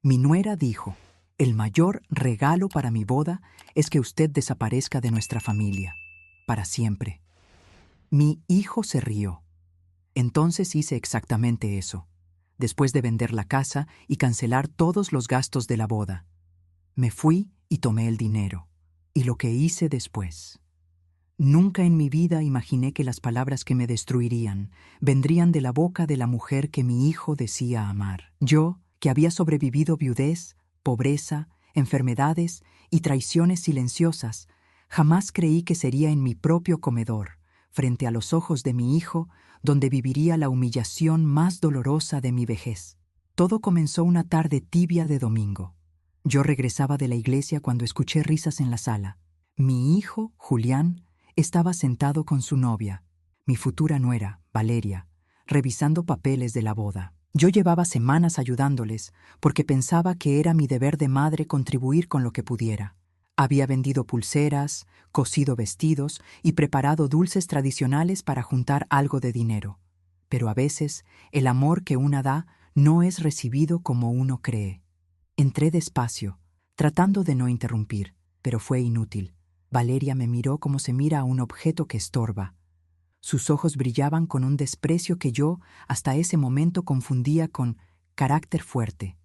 Mi nuera dijo: «El mayor regalo para mi boda es que usted desaparezca de nuestra familia, para siempre». Mi hijo se rió. Entonces hice exactamente eso, después de vender la casa y cancelar todos los gastos de la boda. Me fui y tomé el dinero. Y lo que hice después. Nunca en mi vida imaginé que las palabras que me destruirían vendrían de la boca de la mujer que mi hijo decía amar. Yo, que había sobrevivido viudez, pobreza, enfermedades y traiciones silenciosas, jamás creí que sería en mi propio comedor, frente a los ojos de mi hijo, donde viviría la humillación más dolorosa de mi vejez. Todo comenzó una tarde tibia de domingo. Yo regresaba de la iglesia cuando escuché risas en la sala. Mi hijo, Julián, estaba sentado con su novia, mi futura nuera, Valeria, revisando papeles de la boda. Yo llevaba semanas ayudándoles porque pensaba que era mi deber de madre contribuir con lo que pudiera. Había vendido pulseras, cosido vestidos y preparado dulces tradicionales para juntar algo de dinero. Pero a veces el amor que una da no es recibido como uno cree. Entré despacio, tratando de no interrumpir, pero fue inútil. Valeria me miró como se mira a un objeto que estorba. Sus ojos brillaban con un desprecio que yo, hasta ese momento, confundía con carácter fuerte.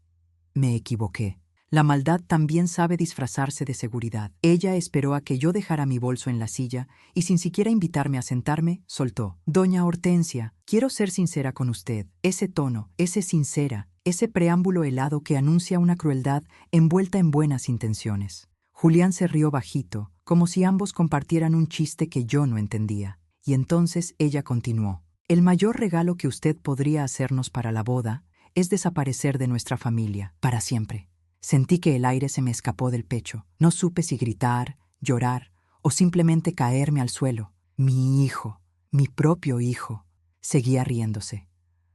Me equivoqué. La maldad también sabe disfrazarse de seguridad. Ella esperó a que yo dejara mi bolso en la silla y, sin siquiera invitarme a sentarme, soltó: «Doña Hortensia, quiero ser sincera con usted. Ese tono, ese sincera, ese preámbulo helado que anuncia una crueldad envuelta en buenas intenciones». Julián se rió bajito, como si ambos compartieran un chiste que yo no entendía. Y entonces ella continuó: «El mayor regalo que usted podría hacernos para la boda es desaparecer de nuestra familia, para siempre». Sentí que el aire se me escapó del pecho. No supe si gritar, llorar o simplemente caerme al suelo. Mi hijo, mi propio hijo, seguía riéndose.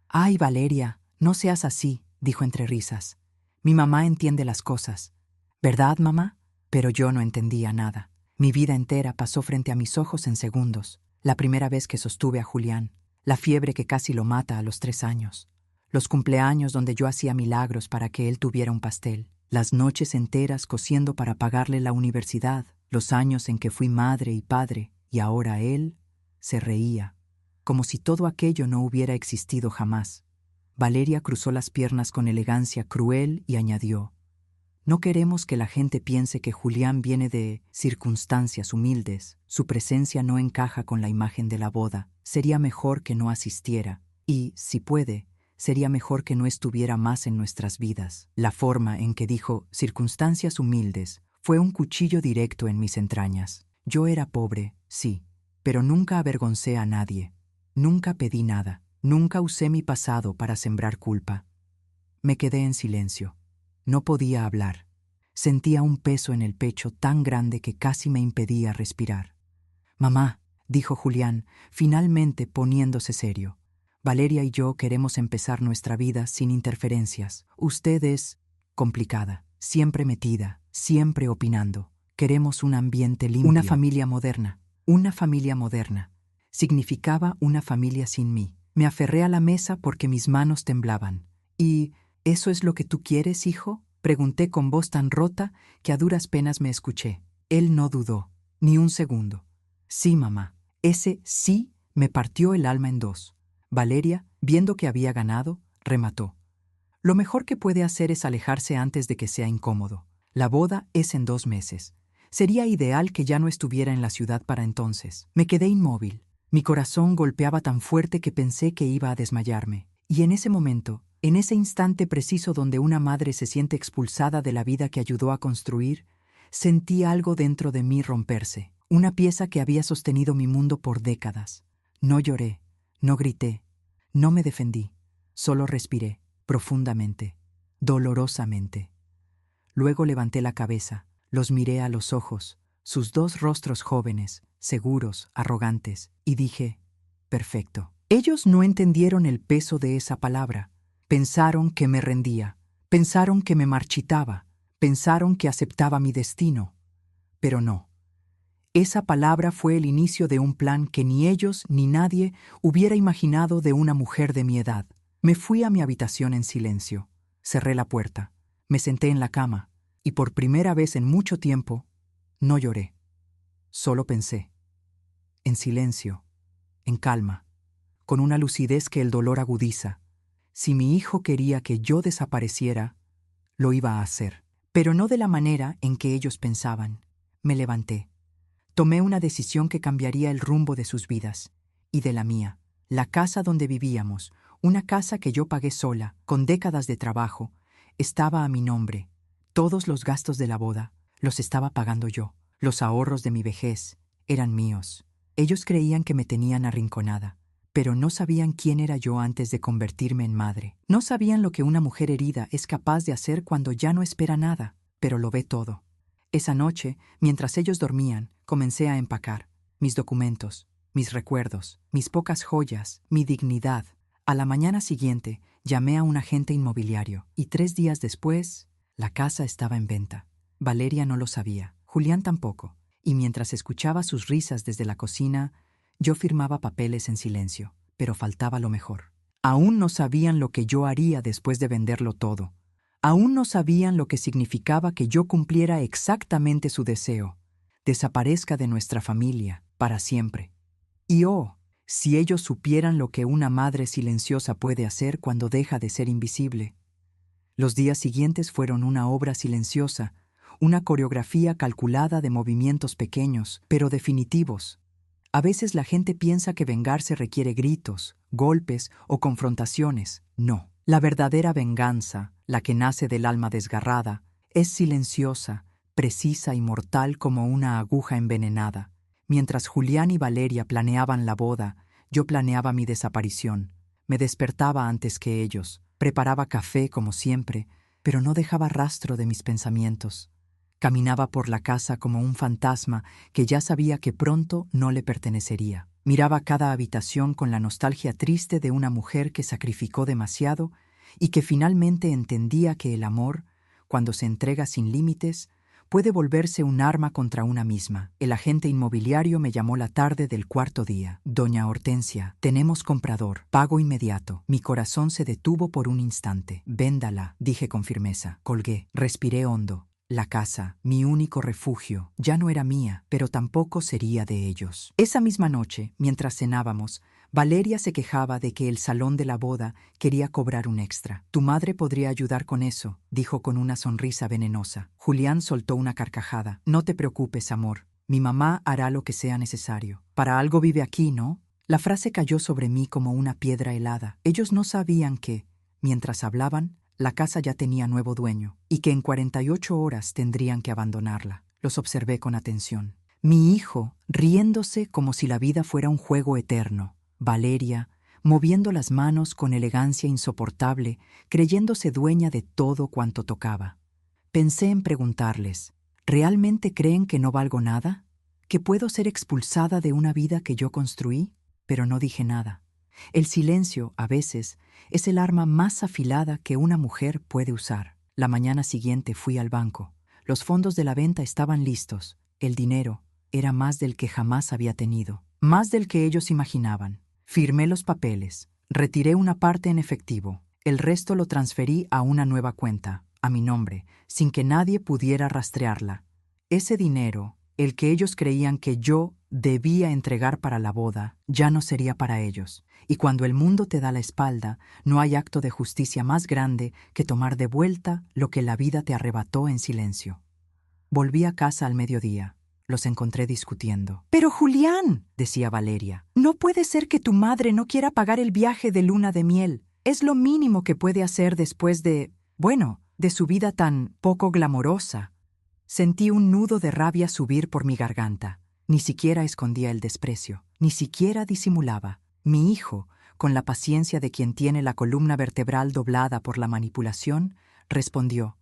«Ay, Valeria, no seas así», dijo entre risas. «Mi mamá entiende las cosas. ¿Verdad, mamá?». Pero yo no entendía nada. Mi vida entera pasó frente a mis ojos en segundos. La primera vez que sostuve a Julián, la fiebre que casi lo mata a los 3 años, los cumpleaños donde yo hacía milagros para que él tuviera un pastel, las noches enteras cosiendo para pagarle la universidad, los años en que fui madre y padre, y ahora él se reía, como si todo aquello no hubiera existido jamás. Valeria cruzó las piernas con elegancia cruel y añadió: «No queremos que la gente piense que Julián viene de circunstancias humildes. Su presencia no encaja con la imagen de la boda. Sería mejor que no asistiera. Y, si puede, sería mejor que no estuviera más en nuestras vidas». La forma en que dijo «circunstancias humildes» fue un cuchillo directo en mis entrañas. Yo era pobre, sí, pero nunca avergoncé a nadie. Nunca pedí nada. Nunca usé mi pasado para sembrar culpa. Me quedé en silencio. No podía hablar. Sentía un peso en el pecho tan grande que casi me impedía respirar. «Mamá», dijo Julián, finalmente poniéndose serio, «Valeria y yo queremos empezar nuestra vida sin interferencias. Usted es complicada, siempre metida, siempre opinando. Queremos un ambiente limpio. Una familia moderna. Una familia moderna. Significaba una familia sin mí. Me aferré a la mesa porque mis manos temblaban. «¿Y eso es lo que tú quieres, hijo?», pregunté con voz tan rota que a duras penas me escuché. Él no dudó, ni un segundo. «Sí, mamá». Ese sí me partió el alma en dos. Valeria, viendo que había ganado, remató: «Lo mejor que puede hacer es alejarse antes de que sea incómodo. La boda es en 2 meses. Sería ideal que ya no estuviera en la ciudad para entonces». Me quedé inmóvil. Mi corazón golpeaba tan fuerte que pensé que iba a desmayarme. Y en ese momento, en ese instante preciso donde una madre se siente expulsada de la vida que ayudó a construir, sentí algo dentro de mí romperse, una pieza que había sostenido mi mundo por décadas. No lloré, no grité, no me defendí, solo respiré, profundamente, dolorosamente. Luego levanté la cabeza, los miré a los ojos, sus 2 rostros jóvenes, seguros, arrogantes, y dije: «Perfecto». Ellos no entendieron el peso de esa palabra. Pensaron que me rendía, pensaron que me marchitaba, pensaron que aceptaba mi destino. Pero no. Esa palabra fue el inicio de un plan que ni ellos ni nadie hubiera imaginado de una mujer de mi edad. Me fui a mi habitación en silencio. Cerré la puerta. Me senté en la cama y por primera vez en mucho tiempo no lloré. Solo pensé, en silencio, en calma, con una lucidez que el dolor agudiza. Si mi hijo quería que yo desapareciera, lo iba a hacer, pero no de la manera en que ellos pensaban. Me levanté. Tomé una decisión que cambiaría el rumbo de sus vidas y de la mía. La casa donde vivíamos, una casa que yo pagué sola, con décadas de trabajo, estaba a mi nombre. Todos los gastos de la boda los estaba pagando yo. Los ahorros de mi vejez eran míos. Ellos creían que me tenían arrinconada, pero no sabían quién era yo antes de convertirme en madre. No sabían lo que una mujer herida es capaz de hacer cuando ya no espera nada, pero lo ve todo. Esa noche, mientras ellos dormían, comencé a empacar mis documentos, mis recuerdos, mis pocas joyas, mi dignidad. A la mañana siguiente, llamé a un agente inmobiliario y 3 días después, la casa estaba en venta. Valeria no lo sabía, Julián tampoco, y mientras escuchaba sus risas desde la cocina, yo firmaba papeles en silencio, pero faltaba lo mejor. Aún no sabían lo que yo haría después de venderlo todo. Aún no sabían lo que significaba que yo cumpliera exactamente su deseo, desaparezca de nuestra familia para siempre. Y oh, si ellos supieran lo que una madre silenciosa puede hacer cuando deja de ser invisible. Los días siguientes fueron una obra silenciosa, una coreografía calculada de movimientos pequeños, pero definitivos. A veces la gente piensa que vengarse requiere gritos, golpes o confrontaciones. No. La verdadera venganza, la que nace del alma desgarrada, es silenciosa, precisa y mortal como una aguja envenenada. Mientras Julián y Valeria planeaban la boda, yo planeaba mi desaparición. Me despertaba antes que ellos, preparaba café como siempre, pero no dejaba rastro de mis pensamientos. Caminaba por la casa como un fantasma que ya sabía que pronto no le pertenecería. Miraba cada habitación con la nostalgia triste de una mujer que sacrificó demasiado y que finalmente entendía que el amor, cuando se entrega sin límites, puede volverse un arma contra una misma. El agente inmobiliario me llamó la tarde del 4.º día. Doña Hortensia, tenemos comprador, pago inmediato. Mi corazón se detuvo por un instante. Véndala, dije con firmeza. Colgué, respiré hondo. La casa, mi único refugio, ya no era mía, pero tampoco sería de ellos. Esa misma noche, mientras cenábamos, Valeria se quejaba de que el salón de la boda quería cobrar un extra. Tu madre podría ayudar con eso, dijo con una sonrisa venenosa. Julián soltó una carcajada. No te preocupes, amor. Mi mamá hará lo que sea necesario. Para algo vive aquí, ¿no? La frase cayó sobre mí como una piedra helada. Ellos no sabían que, mientras hablaban, la casa ya tenía nuevo dueño y que en 48 horas tendrían que abandonarla. Los observé con atención. Mi hijo, riéndose como si la vida fuera un juego eterno. Valeria, moviendo las manos con elegancia insoportable, creyéndose dueña de todo cuanto tocaba. Pensé en preguntarles, ¿realmente creen que no valgo nada? ¿Que puedo ser expulsada de una vida que yo construí? Pero no dije nada. El silencio, a veces, es el arma más afilada que una mujer puede usar. La mañana siguiente fui al banco. Los fondos de la venta estaban listos. El dinero era más del que jamás había tenido, más del que ellos imaginaban. Firmé los papeles, retiré una parte en efectivo. El resto lo transferí a una nueva cuenta, a mi nombre, sin que nadie pudiera rastrearla. Ese dinero, el que ellos creían que yo debía entregar para la boda, ya no sería para ellos. Y cuando el mundo te da la espalda, no hay acto de justicia más grande que tomar de vuelta lo que la vida te arrebató en silencio. Volví a casa al mediodía. Los encontré discutiendo. «Pero Julián», decía Valeria, «no puede ser que tu madre no quiera pagar el viaje de luna de miel. Es lo mínimo que puede hacer después de su vida tan poco glamorosa». Sentí un nudo de rabia subir por mi garganta. Ni siquiera escondía el desprecio, ni siquiera disimulaba. Mi hijo, con la paciencia de quien tiene la columna vertebral doblada por la manipulación, respondió: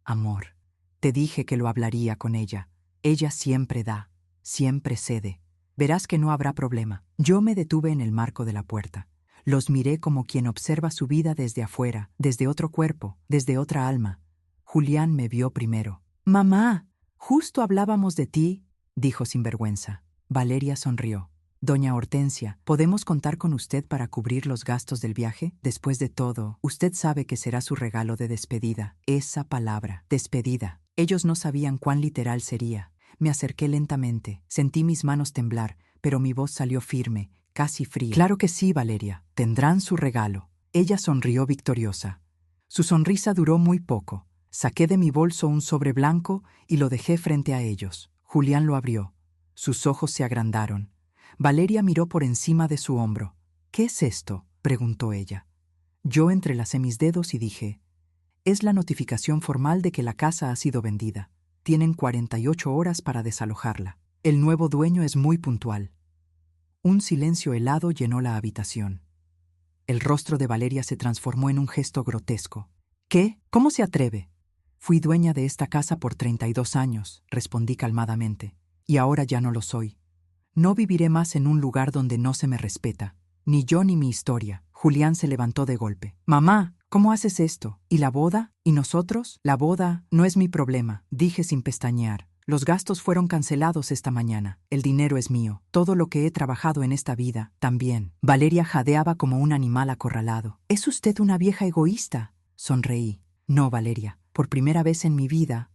«Amor, te dije que lo hablaría con ella. Ella siempre da, siempre cede. Verás que no habrá problema». Yo me detuve en el marco de la puerta. Los miré como quien observa su vida desde afuera, desde otro cuerpo, desde otra alma. Julián me vio primero. «Mamá, justo hablábamos de ti», dijo sin vergüenza. Valeria sonrió. Doña Hortensia, ¿podemos contar con usted para cubrir los gastos del viaje? Después de todo, usted sabe que será su regalo de despedida. Esa palabra, despedida. Ellos no sabían cuán literal sería. Me acerqué lentamente, sentí mis manos temblar, pero mi voz salió firme, casi fría. Claro que sí, Valeria, tendrán su regalo. Ella sonrió victoriosa. Su sonrisa duró muy poco. Saqué de mi bolso un sobre blanco y lo dejé frente a ellos. Julián lo abrió. Sus ojos se agrandaron. Valeria miró por encima de su hombro. «¿Qué es esto?», preguntó ella. Yo entrelacé mis dedos y dije, «Es la notificación formal de que la casa ha sido vendida. Tienen 48 horas para desalojarla. El nuevo dueño es muy puntual». Un silencio helado llenó la habitación. El rostro de Valeria se transformó en un gesto grotesco. «¿Qué? ¿Cómo se atreve?». «Fui dueña de esta casa por 32 años», respondí calmadamente, «y ahora ya no lo soy. No viviré más en un lugar donde no se me respeta, ni yo ni mi historia». Julián se levantó de golpe. «Mamá, ¿cómo haces esto? ¿Y la boda? ¿Y nosotros?» «La boda no es mi problema», dije sin pestañear. «Los gastos fueron cancelados esta mañana. El dinero es mío. Todo lo que he trabajado en esta vida, también». Valeria jadeaba como un animal acorralado. «Es usted una vieja egoísta». Sonreí. «No, Valeria. Por primera vez en mi vida,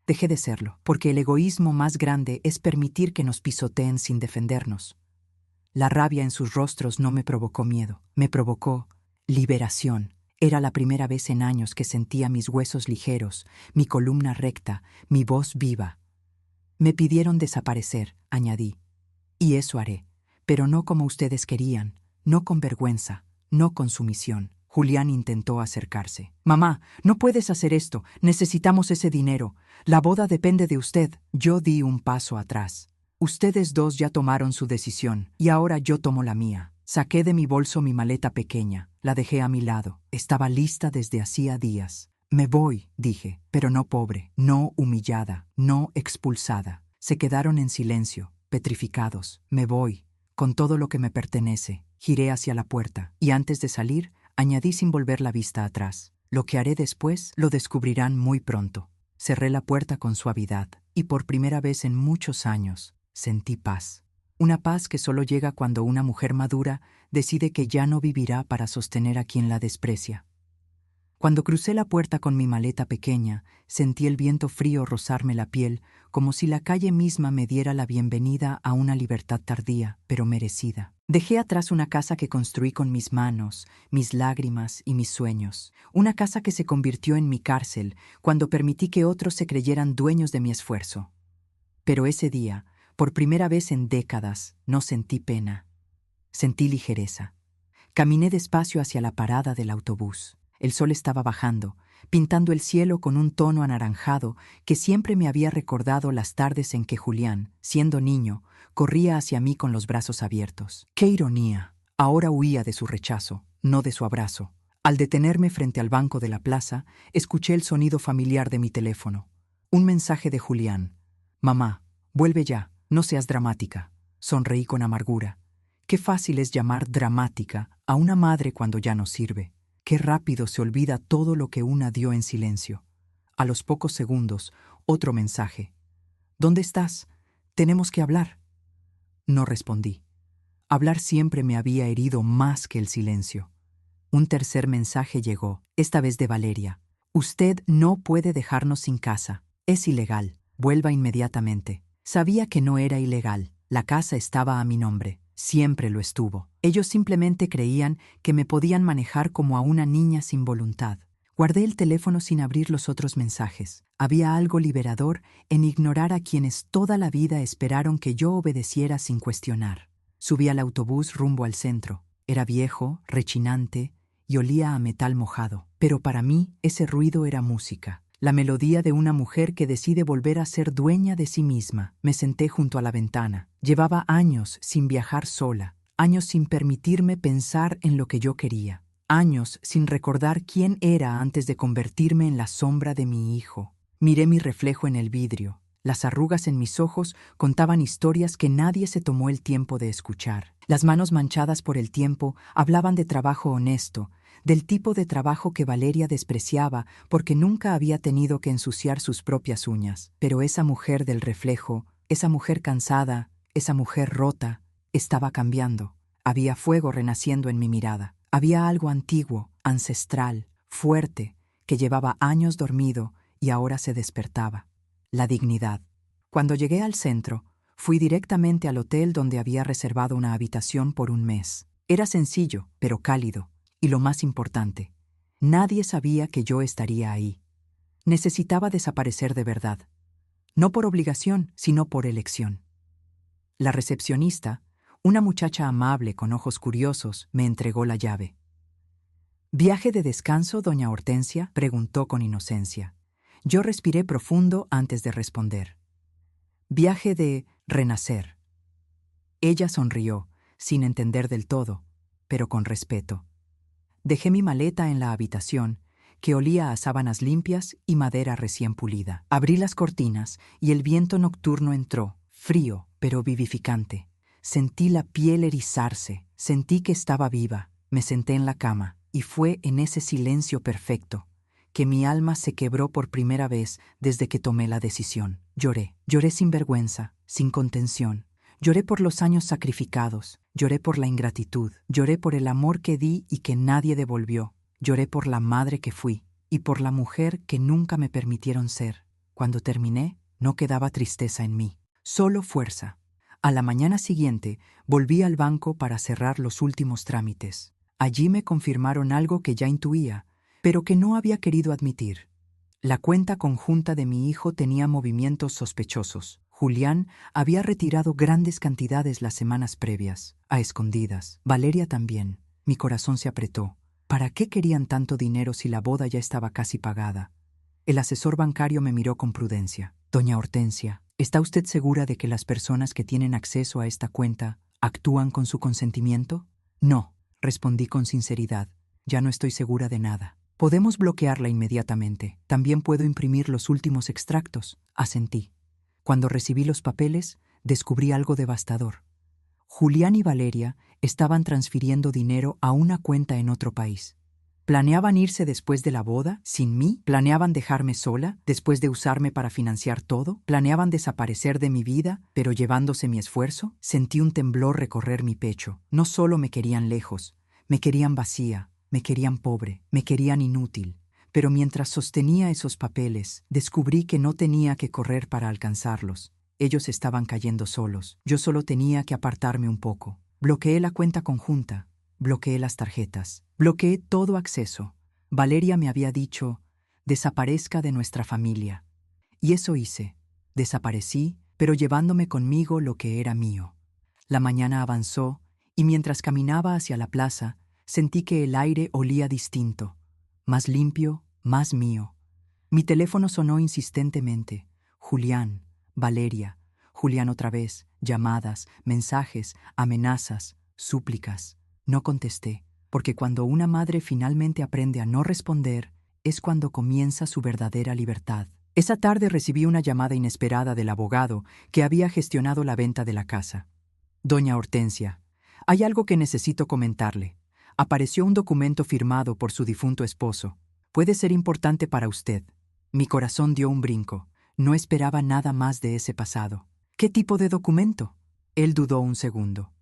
dejé de serlo, porque el egoísmo más grande es permitir que nos pisoteen sin defendernos». La rabia en sus rostros no me provocó miedo, me provocó liberación. Era la primera vez en años que sentía mis huesos ligeros, mi columna recta, mi voz viva. «Me pidieron desaparecer», añadí, «y eso haré, pero no como ustedes querían, no con vergüenza, no con sumisión». Julián intentó acercarse. «Mamá, no puedes hacer esto, necesitamos ese dinero. La boda depende de usted». Yo di un paso atrás. «Ustedes dos ya tomaron su decisión, y ahora yo tomo la mía». Saqué de mi bolso mi maleta pequeña, la dejé a mi lado. Estaba lista desde hacía días. «Me voy», dije, pero no pobre, no humillada, no expulsada. Se quedaron en silencio, petrificados. «Me voy, con todo lo que me pertenece». Giré hacia la puerta, y antes de salir, añadí sin volver la vista atrás: «Lo que haré después lo descubrirán muy pronto». Cerré la puerta con suavidad, y por primera vez en muchos años sentí paz. Una paz que solo llega cuando una mujer madura decide que ya no vivirá para sostener a quien la desprecia. Cuando crucé la puerta con mi maleta pequeña, sentí el viento frío rozarme la piel, como si la calle misma me diera la bienvenida a una libertad tardía, pero merecida. Dejé atrás una casa que construí con mis manos, mis lágrimas y mis sueños. Una casa que se convirtió en mi cárcel cuando permití que otros se creyeran dueños de mi esfuerzo. Pero ese día, por primera vez en décadas, no sentí pena. Sentí ligereza. Caminé despacio hacia la parada del autobús. El sol estaba bajando, pintando el cielo con un tono anaranjado que siempre me había recordado las tardes en que Julián, siendo niño, corría hacia mí con los brazos abiertos. ¡Qué ironía! Ahora huía de su rechazo, no de su abrazo. Al detenerme frente al banco de la plaza, escuché el sonido familiar de mi teléfono. Un mensaje de Julián. «Mamá, vuelve ya, no seas dramática». Sonreí con amargura. Qué fácil es llamar dramática a una madre cuando ya no sirve. Qué rápido se olvida todo lo que una dio en silencio. A los pocos segundos, otro mensaje. «¿Dónde estás? Tenemos que hablar». No respondí. Hablar siempre me había herido más que el silencio. Un tercer mensaje llegó, esta vez de Valeria. «Usted no puede dejarnos sin casa. Es ilegal. Vuelva inmediatamente». Sabía que no era ilegal. La casa estaba a mi nombre. Siempre lo estuvo. Ellos simplemente creían que me podían manejar como a una niña sin voluntad. Guardé el teléfono sin abrir los otros mensajes. Había algo liberador en ignorar a quienes toda la vida esperaron que yo obedeciera sin cuestionar. Subí al autobús rumbo al centro. Era viejo, rechinante y olía a metal mojado. Pero para mí ese ruido era música. La melodía de una mujer que decide volver a ser dueña de sí misma. Me senté junto a la ventana. Llevaba años sin viajar sola, años sin permitirme pensar en lo que yo quería, años sin recordar quién era antes de convertirme en la sombra de mi hijo. Miré mi reflejo en el vidrio. Las arrugas en mis ojos contaban historias que nadie se tomó el tiempo de escuchar. Las manos manchadas por el tiempo hablaban de trabajo honesto, del tipo de trabajo que Valeria despreciaba porque nunca había tenido que ensuciar sus propias uñas. Pero esa mujer del reflejo, esa mujer cansada, esa mujer rota, Estaba cambiando. Había fuego renaciendo en mi mirada. Había algo antiguo, ancestral, fuerte, que llevaba años dormido y ahora se despertaba. La dignidad. Cuando llegué al centro, fui directamente al hotel donde había reservado una habitación por un mes. Era sencillo, pero cálido. Y lo más importante, nadie sabía que yo estaría ahí. Necesitaba desaparecer de verdad. No por obligación, sino por elección. La recepcionista, una muchacha amable con ojos curiosos, me entregó la llave. ¿Viaje de descanso, doña Hortensia?, preguntó con inocencia. Yo respiré profundo antes de responder. Viaje de renacer. Ella sonrió, sin entender del todo, pero con respeto. Dejé mi maleta en la habitación, que olía a sábanas limpias y madera recién pulida. Abrí las cortinas y el viento nocturno entró, frío pero vivificante. Sentí la piel erizarse, sentí que estaba viva. Me senté en la cama y fue en ese silencio perfecto que mi alma se quebró por primera vez desde que tomé la decisión. Lloré sin vergüenza, sin contención. Lloré por los años sacrificados, lloré por la ingratitud, lloré por el amor que di y que nadie devolvió, lloré por la madre que fui y por la mujer que nunca me permitieron ser. Cuando terminé, no quedaba tristeza en mí, solo fuerza. A la mañana siguiente, volví al banco para cerrar los últimos trámites. Allí me confirmaron algo que ya intuía, pero que no había querido admitir. La cuenta conjunta de mi hijo tenía movimientos sospechosos. Julián había retirado grandes cantidades las semanas previas, a escondidas. Valeria también. Mi corazón se apretó. ¿Para qué querían tanto dinero si la boda ya estaba casi pagada? El asesor bancario me miró con prudencia. Doña Hortensia, ¿está usted segura de que las personas que tienen acceso a esta cuenta actúan con su consentimiento? No, respondí con sinceridad. Ya no estoy segura de nada. Podemos bloquearla inmediatamente. También puedo imprimir los últimos extractos. Asentí. Cuando recibí los papeles, descubrí algo devastador. Julián y Valeria estaban transfiriendo dinero a una cuenta en otro país. ¿Planeaban irse después de la boda, sin mí? ¿Planeaban dejarme sola, después de usarme para financiar todo? ¿Planeaban desaparecer de mi vida, pero llevándose mi esfuerzo? Sentí un temblor recorrer mi pecho. No solo me querían lejos, me querían vacía, me querían pobre, me querían inútil. Pero mientras sostenía esos papeles, descubrí que no tenía que correr para alcanzarlos. Ellos estaban cayendo solos. Yo solo tenía que apartarme un poco. Bloqueé la cuenta conjunta. Bloqueé las tarjetas. Bloqueé todo acceso. Valeria me había dicho, desaparezca de nuestra familia. Y eso hice. Desaparecí, pero llevándome conmigo lo que era mío. La mañana avanzó, y mientras caminaba hacia la plaza, sentí que el aire olía distinto. Más limpio, más mío. Mi teléfono sonó insistentemente. Julián, Valeria, Julián otra vez, llamadas, mensajes, amenazas, súplicas. No contesté, porque cuando una madre finalmente aprende a no responder, es cuando comienza su verdadera libertad. Esa tarde recibí una llamada inesperada del abogado que había gestionado la venta de la casa. Doña Hortensia, hay algo que necesito comentarle. Apareció un documento firmado por su difunto esposo. Puede ser importante para usted. Mi corazón dio un brinco. No esperaba nada más de ese pasado. ¿Qué tipo de documento? Él dudó un segundo.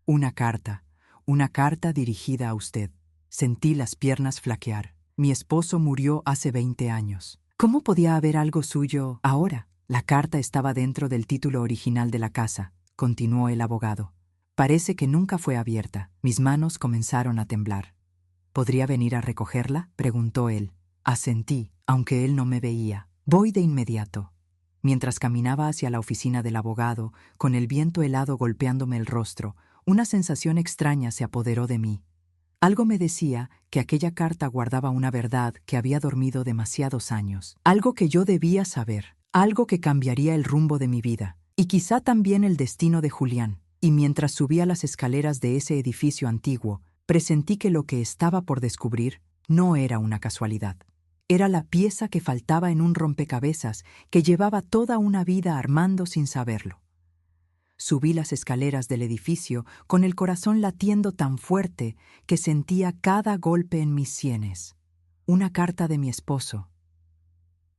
Una carta dirigida a usted. Sentí las piernas flaquear. Mi esposo murió hace 20 años. ¿Cómo podía haber algo suyo ahora? La carta estaba dentro del título original de la casa, continuó el abogado. Parece que nunca fue abierta. Mis manos comenzaron a temblar. ¿Podría venir a recogerla?, preguntó él. Asentí, aunque él no me veía. Voy de inmediato. Mientras caminaba hacia la oficina del abogado, con el viento helado golpeándome el rostro, una sensación extraña se apoderó de mí. Algo me decía que aquella carta guardaba una verdad que había dormido demasiados años. Algo que yo debía saber. Algo que cambiaría el rumbo de mi vida. Y quizá también el destino de Julián. Y mientras subía las escaleras de ese edificio antiguo, presentí que lo que estaba por descubrir no era una casualidad. Era la pieza que faltaba en un rompecabezas que llevaba toda una vida armando sin saberlo. Subí las escaleras del edificio con el corazón latiendo tan fuerte que sentía cada golpe en mis sienes. Una carta de mi esposo.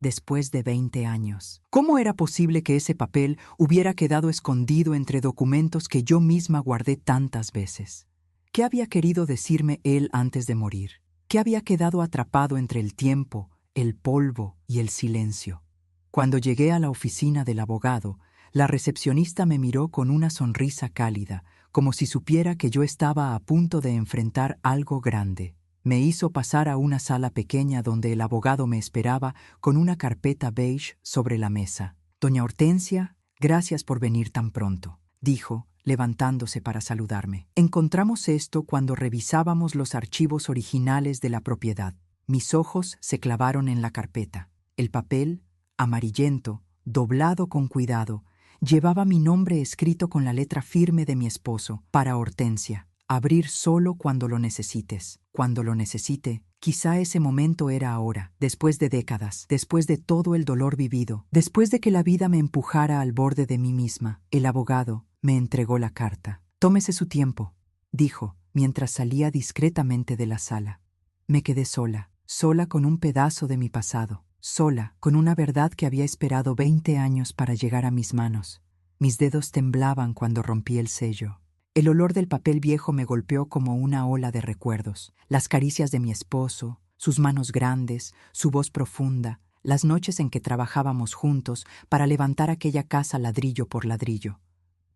después de 20 años. ¿Cómo era posible que ese papel hubiera quedado escondido entre documentos que yo misma guardé tantas veces? ¿Qué había querido decirme él antes de morir? ¿Qué había quedado atrapado entre el tiempo, el polvo y el silencio? Cuando llegué a la oficina del abogado, la recepcionista me miró con una sonrisa cálida, como si supiera que yo estaba a punto de enfrentar algo grande. Me hizo pasar a una sala pequeña donde el abogado me esperaba con una carpeta beige sobre la mesa. «Doña Hortensia, gracias por venir tan pronto», dijo, levantándose para saludarme. «Encontramos esto cuando revisábamos los archivos originales de la propiedad». Mis ojos se clavaron en la carpeta. El papel, amarillento, doblado con cuidado, llevaba mi nombre escrito con la letra firme de mi esposo, para Hortensia. Abrir solo cuando lo necesites. Cuando lo necesite, quizá ese momento era ahora, después de décadas, después de todo el dolor vivido, después de que la vida me empujara al borde de mí misma. El abogado me entregó la carta. «Tómese su tiempo», dijo, mientras salía discretamente de la sala. Me quedé sola, sola con un pedazo de mi pasado, sola con una verdad que había esperado 20 años para llegar a mis manos. Mis dedos temblaban cuando rompí el sello. El olor del papel viejo me golpeó como una ola de recuerdos. Las caricias de mi esposo, sus manos grandes, su voz profunda, las noches en que trabajábamos juntos para levantar aquella casa ladrillo por ladrillo.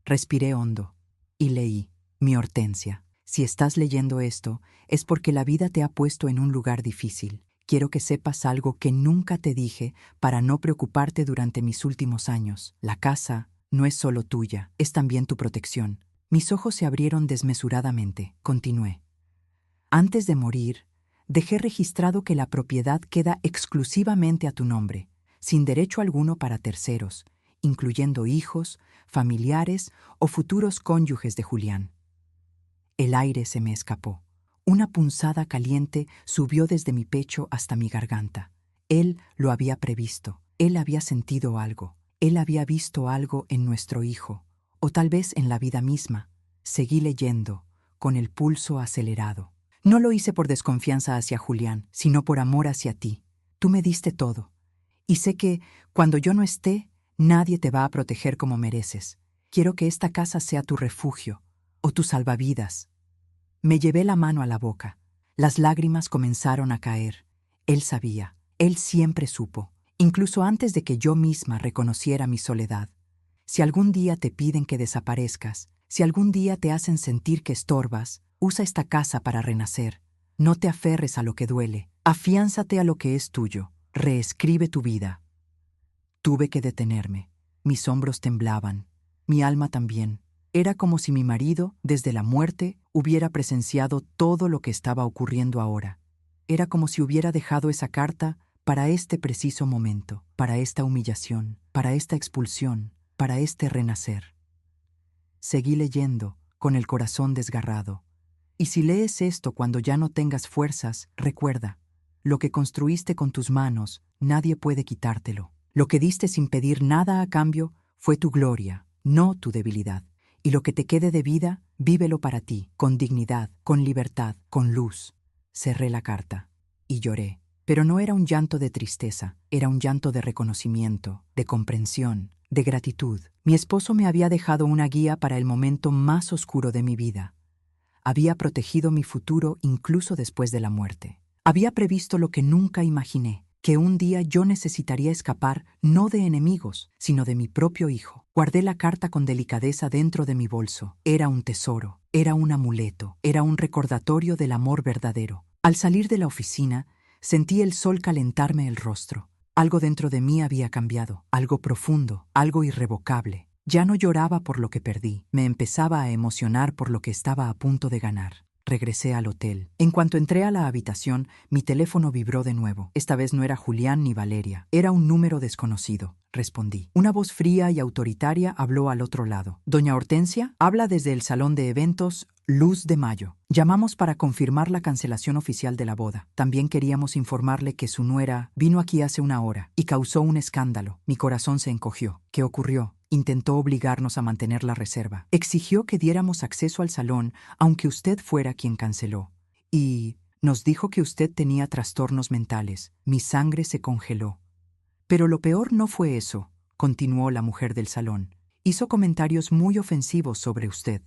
Respiré hondo y leí: «Mi Hortensia, si estás leyendo esto, es porque la vida te ha puesto en un lugar difícil. Quiero que sepas algo que nunca te dije para no preocuparte durante mis últimos años. La casa no es solo tuya, es también tu protección». Mis ojos se abrieron desmesuradamente. Continué. «Antes de morir, dejé registrado que la propiedad queda exclusivamente a tu nombre, sin derecho alguno para terceros, incluyendo hijos, familiares o futuros cónyuges de Julián». El aire se me escapó. Una punzada caliente subió desde mi pecho hasta mi garganta. Él lo había previsto. Él había sentido algo. Él había visto algo en nuestro hijo. O tal vez en la vida misma. Seguí leyendo, con el pulso acelerado. «No lo hice por desconfianza hacia Julián, sino por amor hacia ti. Tú me diste todo. Y sé que, cuando yo no esté, nadie te va a proteger como mereces. Quiero que esta casa sea tu refugio, o tu salvavidas». Me llevé la mano a la boca. Las lágrimas comenzaron a caer. Él sabía. Él siempre supo, incluso antes de que yo misma reconociera mi soledad. Si algún día te piden que desaparezcas, si algún día te hacen sentir que estorbas, usa esta casa para renacer. No te aferres a lo que duele, afiánzate a lo que es tuyo, reescribe tu vida. Tuve que detenerme. Mis hombros temblaban, mi alma también. Era como si mi marido, desde la muerte, hubiera presenciado todo lo que estaba ocurriendo ahora. Era como si hubiera dejado esa carta para este preciso momento, para esta humillación, para esta expulsión, para este renacer. Seguí leyendo, con el corazón desgarrado. Y si lees esto cuando ya no tengas fuerzas, recuerda, lo que construiste con tus manos, nadie puede quitártelo. Lo que diste sin pedir nada a cambio fue tu gloria, no tu debilidad. Y lo que te quede de vida, vívelo para ti, con dignidad, con libertad, con luz. Cerré la carta y lloré. Pero no era un llanto de tristeza, era un llanto de reconocimiento, de comprensión, de gratitud. Mi esposo me había dejado una guía para el momento más oscuro de mi vida. Había protegido mi futuro incluso después de la muerte. Había previsto lo que nunca imaginé, que un día yo necesitaría escapar no de enemigos, sino de mi propio hijo. Guardé la carta con delicadeza dentro de mi bolso. Era un tesoro, era un amuleto, era un recordatorio del amor verdadero. Al salir de la oficina, sentí el sol calentarme el rostro. Algo dentro de mí había cambiado, algo profundo, algo irrevocable. Ya no lloraba por lo que perdí, me empezaba a emocionar por lo que estaba a punto de ganar. Regresé al hotel. En cuanto entré a la habitación, mi teléfono vibró de nuevo. Esta vez no era Julián ni Valeria. Era un número desconocido. Respondí. Una voz fría y autoritaria habló al otro lado. «Doña Hortensia, habla desde el salón de eventos Luz de Mayo. Llamamos para confirmar la cancelación oficial de la boda. También queríamos informarle que su nuera vino aquí hace una hora y causó un escándalo». Mi corazón se encogió. ¿Qué ocurrió? Intentó obligarnos a mantener la reserva. Exigió que diéramos acceso al salón, aunque usted fuera quien canceló. Y nos dijo que usted tenía trastornos mentales. Mi sangre se congeló. Pero lo peor no fue eso, continuó la mujer del salón. Hizo comentarios muy ofensivos sobre usted.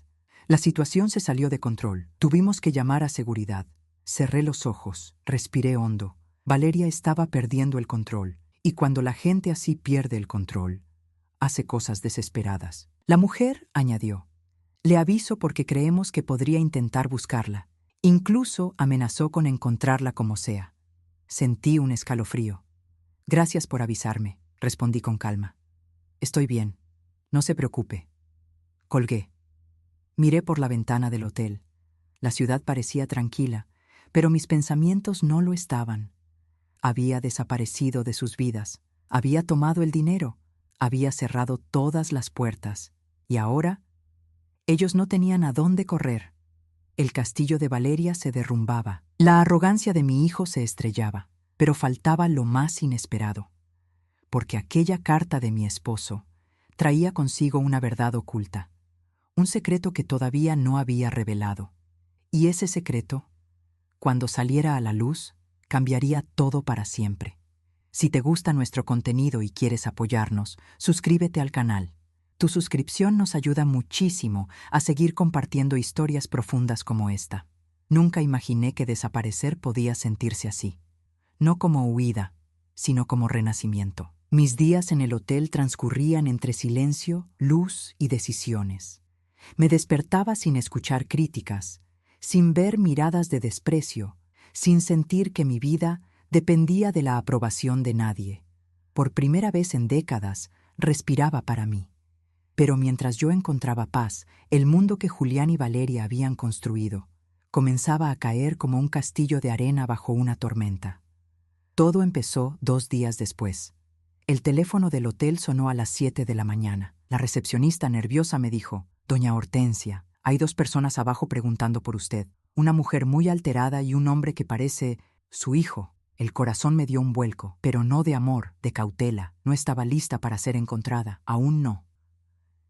La situación se salió de control. Tuvimos que llamar a seguridad. Cerré los ojos, respiré hondo. Valeria estaba perdiendo el control, y cuando la gente así pierde el control, hace cosas desesperadas. La mujer añadió: le aviso porque creemos que podría intentar buscarla. Incluso amenazó con encontrarla como sea. Sentí un escalofrío. Gracias por avisarme, respondí con calma. Estoy bien. No se preocupe. Colgué. Miré por la ventana del hotel. La ciudad parecía tranquila, pero mis pensamientos no lo estaban. Había desaparecido de sus vidas, había tomado el dinero, había cerrado todas las puertas, y ahora ellos no tenían a dónde correr. El castillo de Valeria se derrumbaba, la arrogancia de mi hijo se estrellaba, pero faltaba lo más inesperado, porque aquella carta de mi esposo traía consigo una verdad oculta, un secreto que todavía no había revelado. Y ese secreto, cuando saliera a la luz, cambiaría todo para siempre. Si te gusta nuestro contenido y quieres apoyarnos, suscríbete al canal. Tu suscripción nos ayuda muchísimo a seguir compartiendo historias profundas como esta. Nunca imaginé que desaparecer podía sentirse así. No como huida, sino como renacimiento. Mis días en el hotel transcurrían entre silencio, luz y decisiones. Me despertaba sin escuchar críticas, sin ver miradas de desprecio, sin sentir que mi vida dependía de la aprobación de nadie. Por primera vez en décadas, respiraba para mí. Pero mientras yo encontraba paz, el mundo que Julián y Valeria habían construido comenzaba a caer como un castillo de arena bajo una tormenta. Todo empezó 2 días después. El teléfono del hotel sonó a las 7 de la mañana. La recepcionista nerviosa me dijo: «Doña Hortensia, hay 2 personas abajo preguntando por usted. Una mujer muy alterada y un hombre que parece su hijo». El corazón me dio un vuelco, pero no de amor, de cautela. No estaba lista para ser encontrada. Aún no.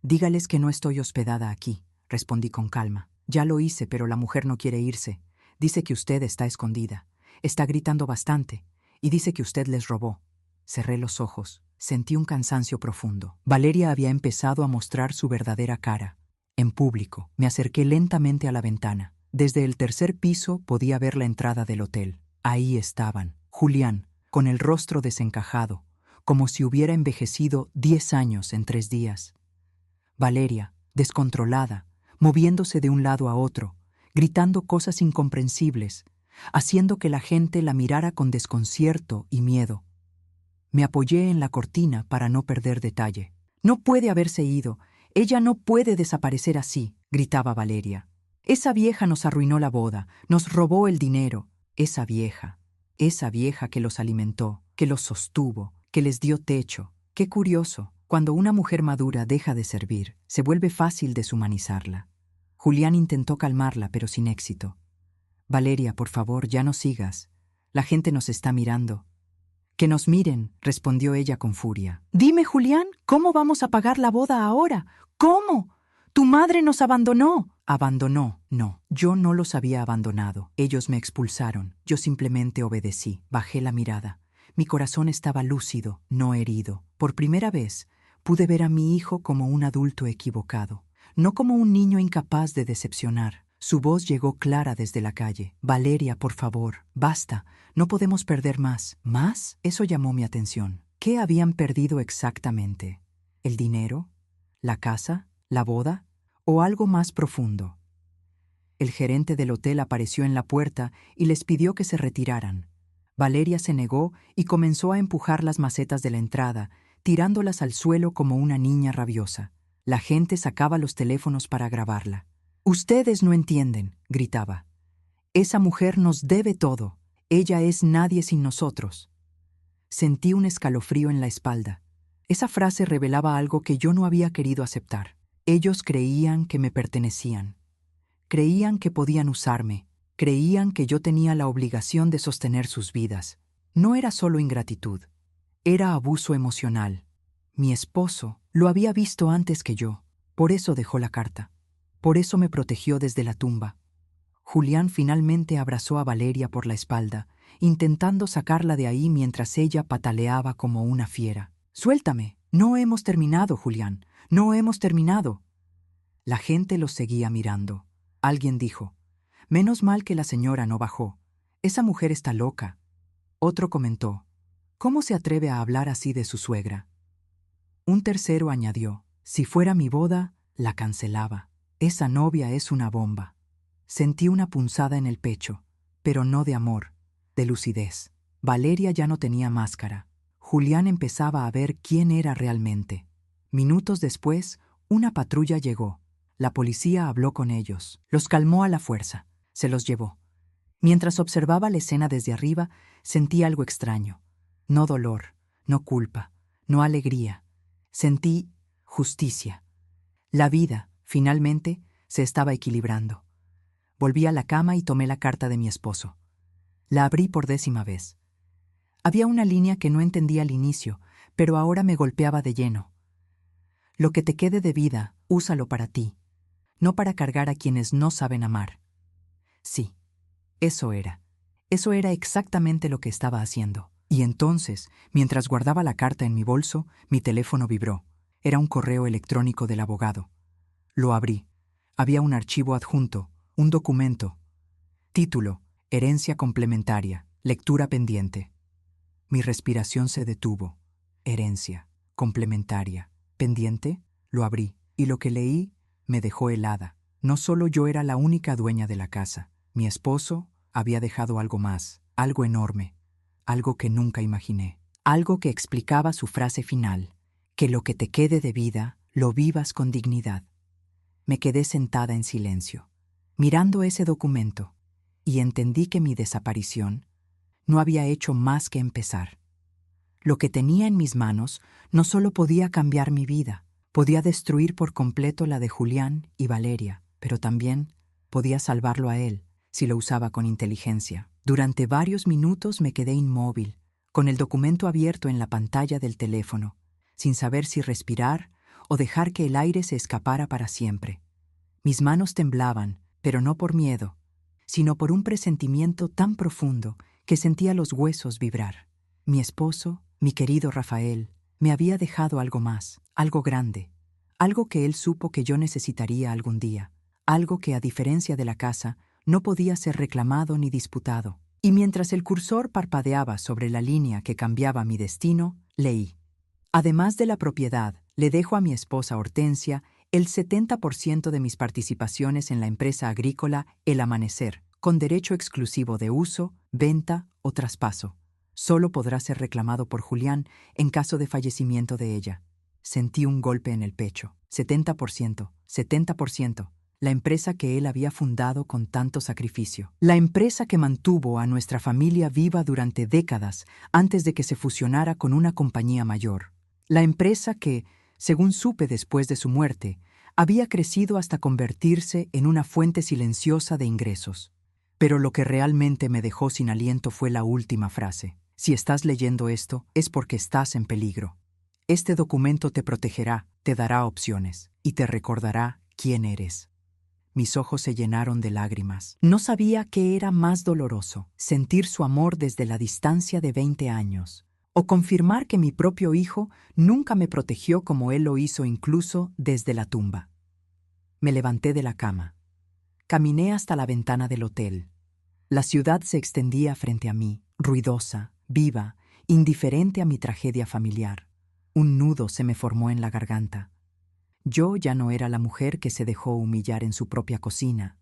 «Dígales que no estoy hospedada aquí», respondí con calma. «Ya lo hice, pero la mujer no quiere irse. Dice que usted está escondida. Está gritando bastante. Y dice que usted les robó». Cerré los ojos. Sentí un cansancio profundo. Valeria había empezado a mostrar su verdadera cara. En público, me acerqué lentamente a la ventana. Desde el 3er piso podía ver la entrada del hotel. Ahí estaban, Julián, con el rostro desencajado, como si hubiera envejecido 10 años en 3 días. Valeria, descontrolada, moviéndose de un lado a otro, gritando cosas incomprensibles, haciendo que la gente la mirara con desconcierto y miedo. Me apoyé en la cortina para no perder detalle. «No puede haberse ido. Ella no puede desaparecer así», gritaba Valeria. «Esa vieja nos arruinó la boda, nos robó el dinero. Esa vieja que los alimentó, que los sostuvo, que les dio techo. Qué curioso, cuando una mujer madura deja de servir, se vuelve fácil deshumanizarla». Julián intentó calmarla, pero sin éxito. «Valeria, por favor, ya no sigas. La gente nos está mirando». «Que nos miren», respondió ella con furia. «Dime, Julián, ¿cómo vamos a pagar la boda ahora? ¿Cómo? Tu madre nos abandonó». «Abandonó, no. Yo no los había abandonado. Ellos me expulsaron. Yo simplemente obedecí. Bajé la mirada. Mi corazón estaba lúcido, no herido. Por primera vez, pude ver a mi hijo como un adulto equivocado, no como un niño incapaz de decepcionar. Su voz llegó clara desde la calle. «Valeria, por favor, basta. No podemos perder más». ¿Más? Eso llamó mi atención. ¿Qué habían perdido exactamente? ¿El dinero? ¿La casa? ¿La boda? ¿O algo más profundo? El gerente del hotel apareció en la puerta y les pidió que se retiraran. Valeria se negó y comenzó a empujar las macetas de la entrada, tirándolas al suelo como una niña rabiosa. La gente sacaba los teléfonos para grabarla. «Ustedes no entienden», gritaba. «Esa mujer nos debe todo. Ella es nadie sin nosotros». Sentí un escalofrío en la espalda. Esa frase revelaba algo que yo no había querido aceptar. Ellos creían que me pertenecían. Creían que podían usarme. Creían que yo tenía la obligación de sostener sus vidas. No era solo ingratitud. Era abuso emocional. Mi esposo lo había visto antes que yo. Por eso dejó la carta. Por eso me protegió desde la tumba. Julián finalmente abrazó a Valeria por la espalda, intentando sacarla de ahí mientras ella pataleaba como una fiera. «¡Suéltame! No hemos terminado, Julián. No hemos terminado». La gente los seguía mirando. Alguien dijo: «Menos mal que la señora no bajó. Esa mujer está loca». Otro comentó: «¿Cómo se atreve a hablar así de su suegra?». Un tercero añadió: «Si fuera mi boda, la cancelaba. Esa novia es una bomba». Sentí una punzada en el pecho, pero no de amor, de lucidez. Valeria ya no tenía máscara. Julián empezaba a ver quién era realmente. Minutos después, una patrulla llegó. La policía habló con ellos. Los calmó a la fuerza. Se los llevó. Mientras observaba la escena desde arriba, sentí algo extraño. No dolor, no culpa, no alegría. Sentí justicia. La vida, finalmente, se estaba equilibrando. Volví a la cama y tomé la carta de mi esposo. La abrí por 10ª vez. Había una línea que no entendía al inicio, pero ahora me golpeaba de lleno. Lo que te quede de vida, úsalo para ti, no para cargar a quienes no saben amar. Sí, eso era. Eso era exactamente lo que estaba haciendo. Y entonces, mientras guardaba la carta en mi bolso, mi teléfono vibró. Era un correo electrónico del abogado. Lo abrí. Había un archivo adjunto, un documento. Título: Herencia complementaria. Lectura pendiente. Mi respiración se detuvo. Herencia complementaria. ¿Pendiente? Lo abrí, y lo que leí me dejó helada. No solo yo era la única dueña de la casa. Mi esposo había dejado algo más, algo enorme, algo que nunca imaginé. Algo que explicaba su frase final: que lo que te quede de vida, lo vivas con dignidad. Me quedé sentada en silencio, mirando ese documento, y entendí que mi desaparición no había hecho más que empezar. Lo que tenía en mis manos no solo podía cambiar mi vida, podía destruir por completo la de Julián y Valeria, pero también podía salvarlo a él, si lo usaba con inteligencia. Durante varios minutos me quedé inmóvil, con el documento abierto en la pantalla del teléfono, sin saber si respirar o dejar que el aire se escapara para siempre. Mis manos temblaban, pero no por miedo, sino por un presentimiento tan profundo que sentía los huesos vibrar. Mi esposo, mi querido Rafael, me había dejado algo más, algo grande, algo que él supo que yo necesitaría algún día, algo que, a diferencia de la casa, no podía ser reclamado ni disputado. Y mientras el cursor parpadeaba sobre la línea que cambiaba mi destino, leí: además de la propiedad, le dejo a mi esposa Hortensia el 70% de mis participaciones en la empresa agrícola El Amanecer, con derecho exclusivo de uso, venta o traspaso. Solo podrá ser reclamado por Julián en caso de fallecimiento de ella. Sentí un golpe en el pecho. 70%, 70%. La empresa que él había fundado con tanto sacrificio. La empresa que mantuvo a nuestra familia viva durante décadas antes de que se fusionara con una compañía mayor. La empresa que, según supe después de su muerte, había crecido hasta convertirse en una fuente silenciosa de ingresos. Pero lo que realmente me dejó sin aliento fue la última frase. Si estás leyendo esto, es porque estás en peligro. Este documento te protegerá, te dará opciones y te recordará quién eres. Mis ojos se llenaron de lágrimas. No sabía qué era más doloroso: sentir su amor desde la distancia de 20 años, o confirmar que mi propio hijo nunca me protegió como él lo hizo incluso desde la tumba. Me levanté de la cama. Caminé hasta la ventana del hotel. La ciudad se extendía frente a mí, ruidosa, viva, indiferente a mi tragedia familiar. Un nudo se me formó en la garganta. Yo ya no era la mujer que se dejó humillar en su propia cocina.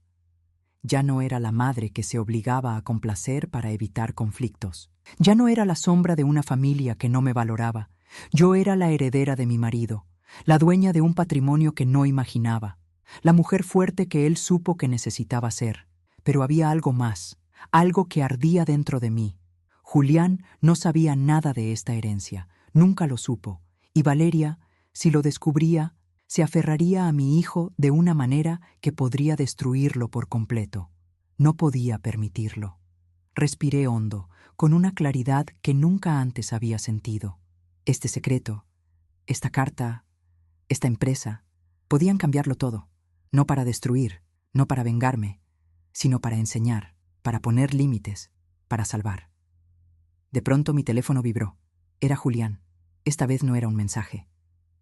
Ya no era la madre que se obligaba a complacer para evitar conflictos. Ya no era la sombra de una familia que no me valoraba. Yo era la heredera de mi marido, la dueña de un patrimonio que no imaginaba, la mujer fuerte que él supo que necesitaba ser. Pero había algo más, algo que ardía dentro de mí. Julián no sabía nada de esta herencia, nunca lo supo, y Valeria, si lo descubría, se aferraría a mi hijo de una manera que podría destruirlo por completo. No podía permitirlo. Respiré hondo, con una claridad que nunca antes había sentido. Este secreto, esta carta, esta empresa, podían cambiarlo todo. No para destruir, no para vengarme, sino para enseñar, para poner límites, para salvar. De pronto mi teléfono vibró. Era Julián. Esta vez no era un mensaje.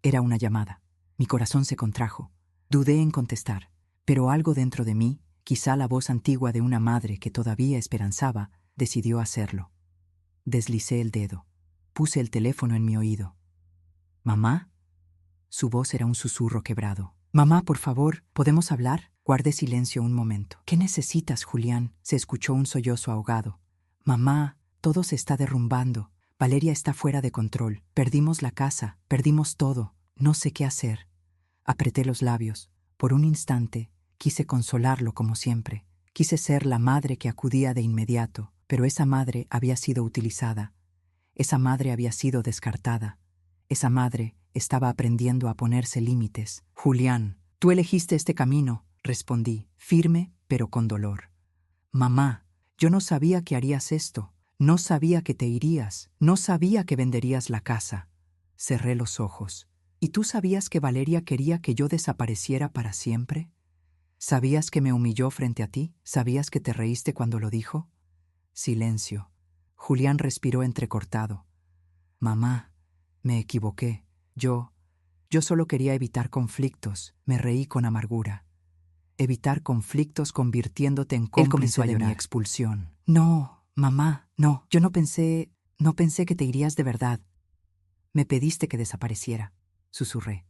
Era una llamada. Mi corazón se contrajo. Dudé en contestar, pero algo dentro de mí, quizá la voz antigua de una madre que todavía esperanzaba, decidió hacerlo. Deslicé el dedo. Puse el teléfono en mi oído. ¿Mamá? Su voz era un susurro quebrado. «Mamá, por favor, ¿podemos hablar?» Guardé silencio un momento. «¿Qué necesitas, Julián?» Se escuchó un sollozo ahogado. «Mamá, todo se está derrumbando. Valeria está fuera de control. Perdimos la casa, perdimos todo. No sé qué hacer». Apreté los labios. Por un instante, quise consolarlo como siempre. Quise ser la madre que acudía de inmediato, pero esa madre había sido utilizada. Esa madre había sido descartada. Esa madre estaba aprendiendo a ponerse límites. «Julián, tú elegiste este camino», respondí, firme pero con dolor. «Mamá, yo no sabía que harías esto. No sabía que te irías. No sabía que venderías la casa». Cerré los ojos. «¿Y tú sabías que Valeria quería que yo desapareciera para siempre? ¿Sabías que me humilló frente a ti? ¿Sabías que te reíste cuando lo dijo?» Silencio. Julián respiró entrecortado. «Mamá, me equivoqué. Yo solo quería evitar conflictos». Me reí con amargura. «Evitar conflictos convirtiéndote en cómplice de mi expulsión». «No, mamá, no. Yo no pensé que te irías de verdad. Me pediste que desapareciera», susurré.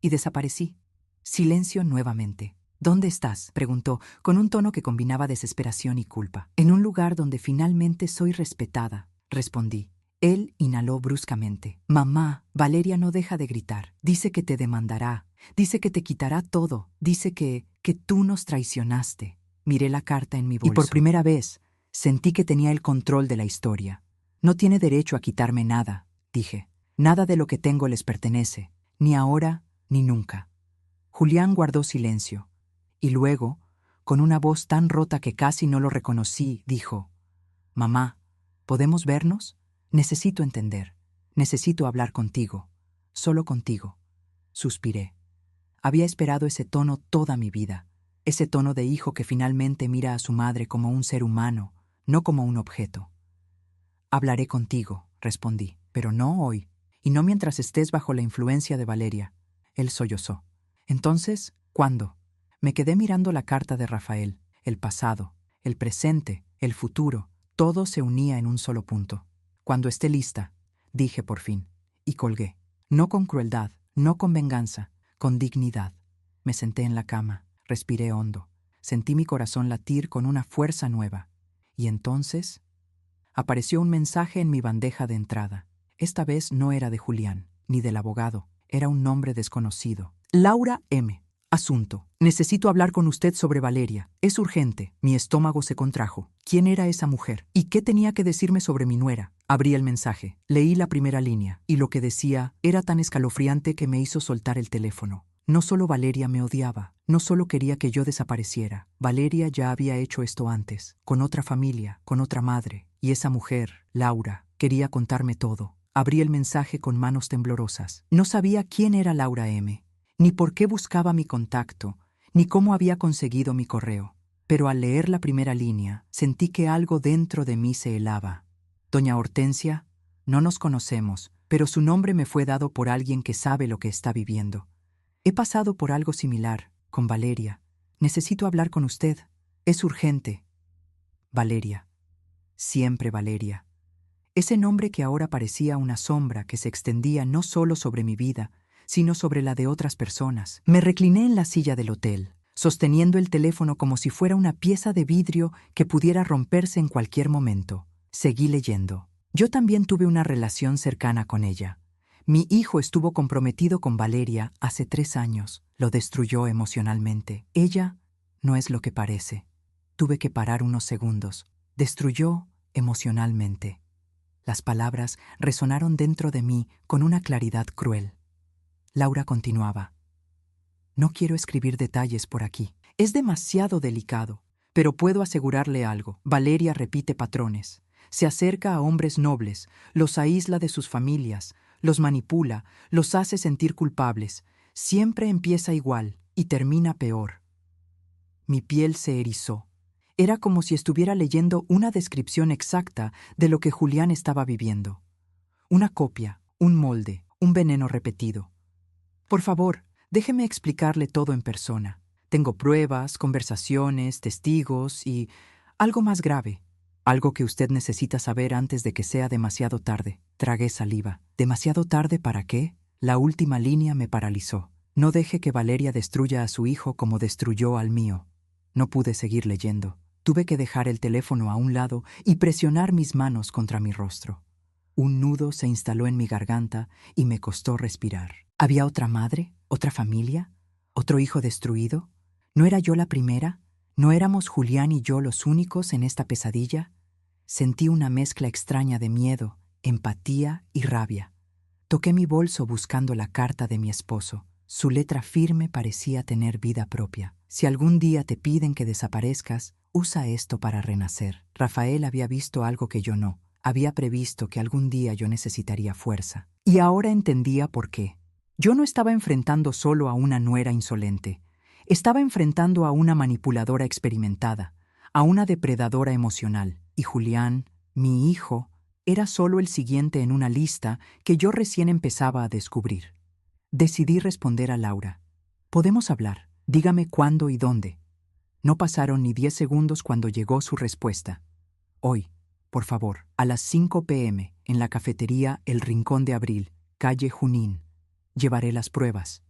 Y desaparecí. Silencio nuevamente. «¿Dónde estás?», preguntó, con un tono que combinaba desesperación y culpa. «En un lugar donde finalmente soy respetada», respondí. Él inhaló bruscamente. «Mamá, Valeria no deja de gritar. Dice que te demandará. Dice que te quitará todo. Dice que tú nos traicionaste». Miré la carta en mi bolso. Y por primera vez sentí que tenía el control de la historia. «No tiene derecho a quitarme nada», dije. «Nada de lo que tengo les pertenece, ni ahora ni nunca». Julián guardó silencio. Y luego, con una voz tan rota que casi no lo reconocí, dijo: «Mamá, ¿podemos vernos? Necesito entender. Necesito hablar contigo. Solo contigo». Suspiré. Había esperado ese tono toda mi vida. Ese tono de hijo que finalmente mira a su madre como un ser humano, no como un objeto. «Hablaré contigo», respondí, «pero no hoy, y no mientras estés bajo la influencia de Valeria». Él sollozó. «Entonces, ¿cuándo?» Me quedé mirando la carta de Rafael. El pasado, el presente, el futuro, todo se unía en un solo punto. «Cuando esté lista», dije por fin, y colgué. No con crueldad, no con venganza, con dignidad. Me senté en la cama, respiré hondo, sentí mi corazón latir con una fuerza nueva. Y entonces apareció un mensaje en mi bandeja de entrada. Esta vez no era de Julián, ni del abogado, era un nombre desconocido. «Laura M. Asunto. Necesito hablar con usted sobre Valeria. Es urgente». Mi estómago se contrajo. ¿Quién era esa mujer? ¿Y qué tenía que decirme sobre mi nuera? Abrí el mensaje. Leí la primera línea, y lo que decía era tan escalofriante que me hizo soltar el teléfono. No solo Valeria me odiaba, no solo quería que yo desapareciera. Valeria ya había hecho esto antes, con otra familia, con otra madre. Y esa mujer, Laura, quería contarme todo. Abrí el mensaje con manos temblorosas. No sabía quién era Laura M., ni por qué buscaba mi contacto, ni cómo había conseguido mi correo. Pero al leer la primera línea, sentí que algo dentro de mí se helaba. «Doña Hortensia, no nos conocemos, pero su nombre me fue dado por alguien que sabe lo que está viviendo. He pasado por algo similar, con Valeria. Necesito hablar con usted. Es urgente». Valeria. Siempre Valeria. Ese nombre que ahora parecía una sombra que se extendía no solo sobre mi vida, sino sobre la de otras personas. Me recliné en la silla del hotel, sosteniendo el teléfono como si fuera una pieza de vidrio que pudiera romperse en cualquier momento. Seguí leyendo. Yo también tuve una relación cercana con ella. Mi hijo estuvo comprometido con Valeria hace 3 años. Lo destruyó emocionalmente. Ella no es lo que parece. Tuve que parar unos segundos. Destruyó emocionalmente. Las palabras resonaron dentro de mí con una claridad cruel. Laura continuaba. «No quiero escribir detalles por aquí. Es demasiado delicado. Pero puedo asegurarle algo. Valeria repite patrones. Se acerca a hombres nobles, los aísla de sus familias, los manipula, los hace sentir culpables. Siempre empieza igual y termina peor». Mi piel se erizó. Era como si estuviera leyendo una descripción exacta de lo que Julián estaba viviendo. Una copia, un molde, un veneno repetido. Por favor, déjeme explicarle todo en persona. Tengo pruebas, conversaciones, testigos y algo más grave. Algo que usted necesita saber antes de que sea demasiado tarde. Tragué saliva. ¿Demasiado tarde para qué? La última línea me paralizó. No deje que Valeria destruya a su hijo como destruyó al mío. No pude seguir leyendo. Tuve que dejar el teléfono a un lado y presionar mis manos contra mi rostro. Un nudo se instaló en mi garganta y me costó respirar. ¿Había otra madre? ¿Otra familia? ¿Otro hijo destruido? ¿No era yo la primera? ¿No éramos Julián y yo los únicos en esta pesadilla? Sentí una mezcla extraña de miedo, empatía y rabia. Toqué mi bolso buscando la carta de mi esposo. Su letra firme parecía tener vida propia. Si algún día te piden que desaparezcas, usa esto para renacer. Rafael había visto algo que yo no. Había previsto que algún día yo necesitaría fuerza. Y ahora entendía por qué. Yo no estaba enfrentando solo a una nuera insolente. Estaba enfrentando a una manipuladora experimentada, a una depredadora emocional. Y Julián, mi hijo, era solo el siguiente en una lista que yo recién empezaba a descubrir. Decidí responder a Laura. «Podemos hablar. Dígame cuándo y dónde». No pasaron ni 10 segundos cuando llegó su respuesta. «Hoy, por favor, a las 5 p.m., en la cafetería El Rincón de Abril, calle Junín. Llevaré las pruebas».